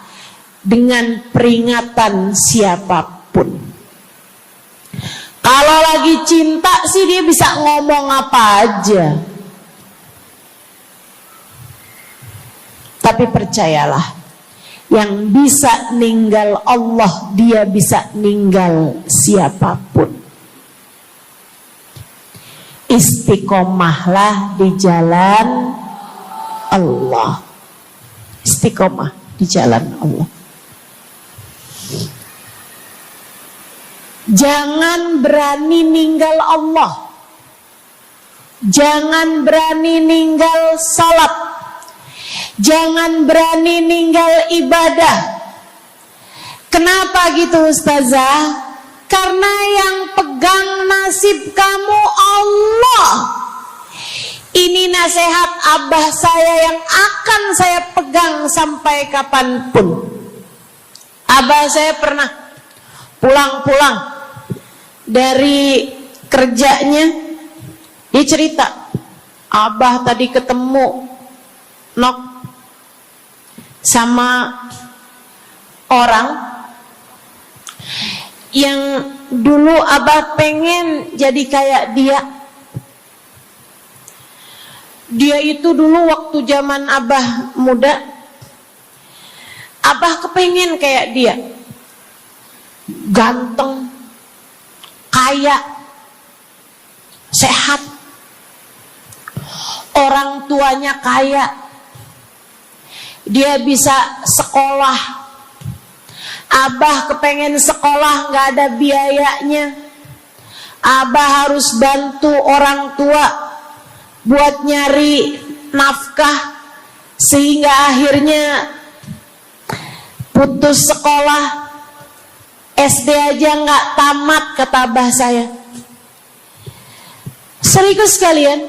dengan peringatan siapapun. Kalau lagi cinta sih dia bisa ngomong apa aja. Tapi percayalah, yang bisa ninggal Allah, dia bisa ninggal siapapun. Istiqomahlah di jalan Allah. Istiqomah di jalan Allah. Jangan berani ninggal Allah. Jangan berani ninggal salat. Jangan berani ninggal ibadah. Kenapa gitu Ustazah? Karena yang pegang nasib kamu Allah. Ini nasihat abah saya yang akan saya pegang sampai kapanpun. Abah saya pernah pulang-pulang dari kerjanya, dia cerita, Abah tadi ketemu nok sama orang yang dulu Abah pengen jadi kayak dia. Dia itu dulu waktu zaman Abah muda, Abah kepengen kayak dia. Ganteng, kaya, sehat, orang tuanya kaya, dia bisa sekolah. Abah kepengen sekolah, gak ada biayanya. Abah harus bantu orang tua buat nyari nafkah, sehingga akhirnya putus sekolah. SD aja gak tamat, kata Abah saya. Serius kalian?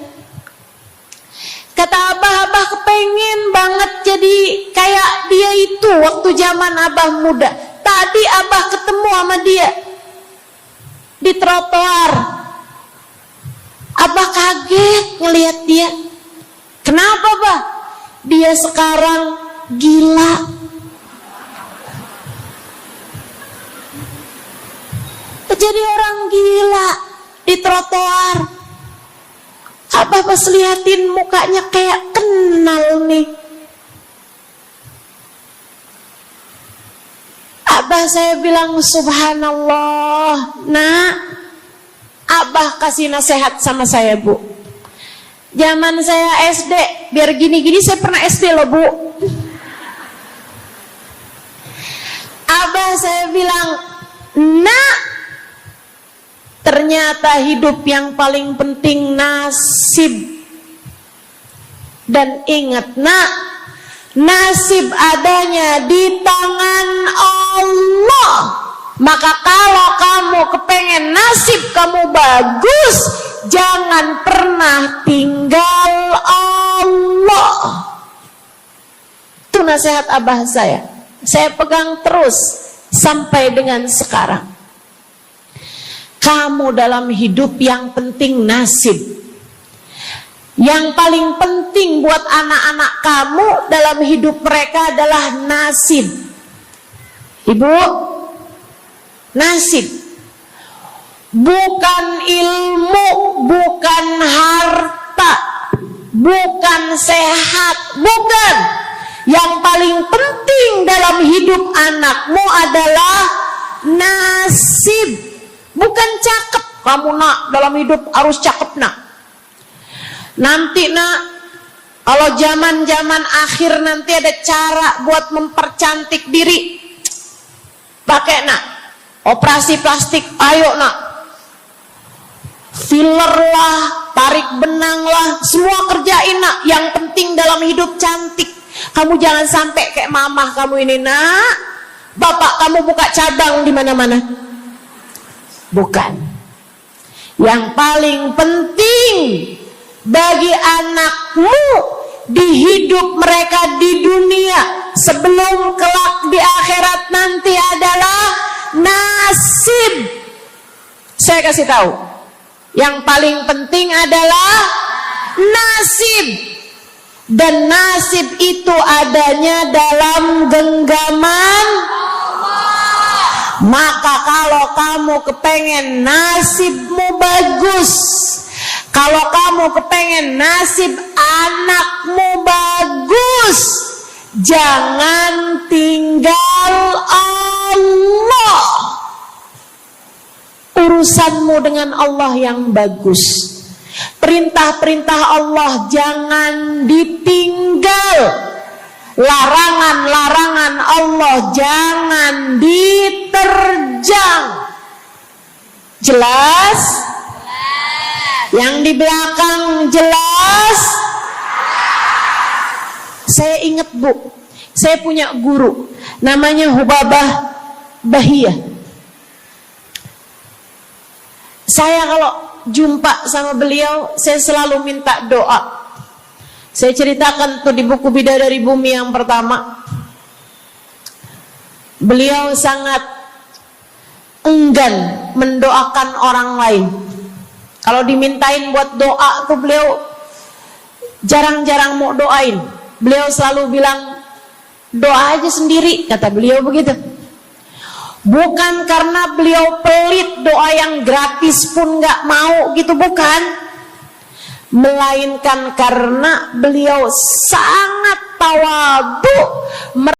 Kata Abah kepengen banget jadi kayak dia itu waktu zaman Abah muda. Tadi Abah ketemu sama dia di trotoar. Abah kaget ngelihat dia. Kenapa, Bah? Dia sekarang gila. Jadi orang gila di trotoar. Abah pas liatin mukanya kayak kenal nih. Abah saya bilang subhanallah. Nak, Abah kasih nasihat sama saya, Bu. Zaman saya SD, biar gini-gini saya pernah SD loh, Bu. Abah saya bilang, nak, ternyata hidup yang paling penting nasib. Dan ingat, nak, nasib adanya di tangan Allah. Maka kalau kamu kepengen nasib kamu bagus, jangan pernah tinggal Allah. Itu nasihat Abah saya. Saya pegang terus sampai dengan sekarang. Kamu dalam hidup yang penting nasib. Yang paling penting buat anak-anak kamu dalam hidup mereka adalah nasib. Ibu, nasib. Bukan ilmu, bukan harta, bukan sehat, bukan. Yang paling penting dalam hidup anakmu adalah nasib. Bukan cakep. Kamu nak dalam hidup harus cakep, nak. Nanti nak, kalau zaman-zaman akhir nanti ada cara buat mempercantik diri. Pakai nak, operasi plastik, ayo nak. Filler lah, tarik benang lah, semua kerjain nak. Yang penting dalam hidup cantik. Kamu jangan sampai kayak mamah kamu ini, nak. Bapak kamu buka cabang di mana-mana. Bukan. Yang paling penting bagi anakmu di hidup mereka di dunia sebelum kelak di akhirat nanti adalah nasib. Saya kasih tahu, yang paling penting adalah nasib. Dan nasib itu adanya dalam genggaman. Maka kalau kamu kepengen nasibmu bagus, kalau kamu kepengen nasib anakmu bagus, jangan tinggal Allah. Urusanmu dengan Allah yang bagus. Perintah-perintah Allah jangan ditinggal. Larangan-larangan Allah jangan diterjang. Jelas? Yang di belakang jelas? Saya ingat, Bu, saya punya guru namanya Hubabah Bahiyah. Saya kalau jumpa sama beliau, saya selalu minta doa. Saya ceritakan tuh di buku Bidadari Bumi yang pertama. Beliau sangat enggan mendoakan orang lain. Kalau dimintain buat doa tuh beliau jarang-jarang mau doain. Beliau selalu bilang, doa aja sendiri, kata beliau begitu. Bukan karena beliau pelit, doa yang gratis pun gak mau gitu, bukan. Melainkan karena beliau sangat tawadhu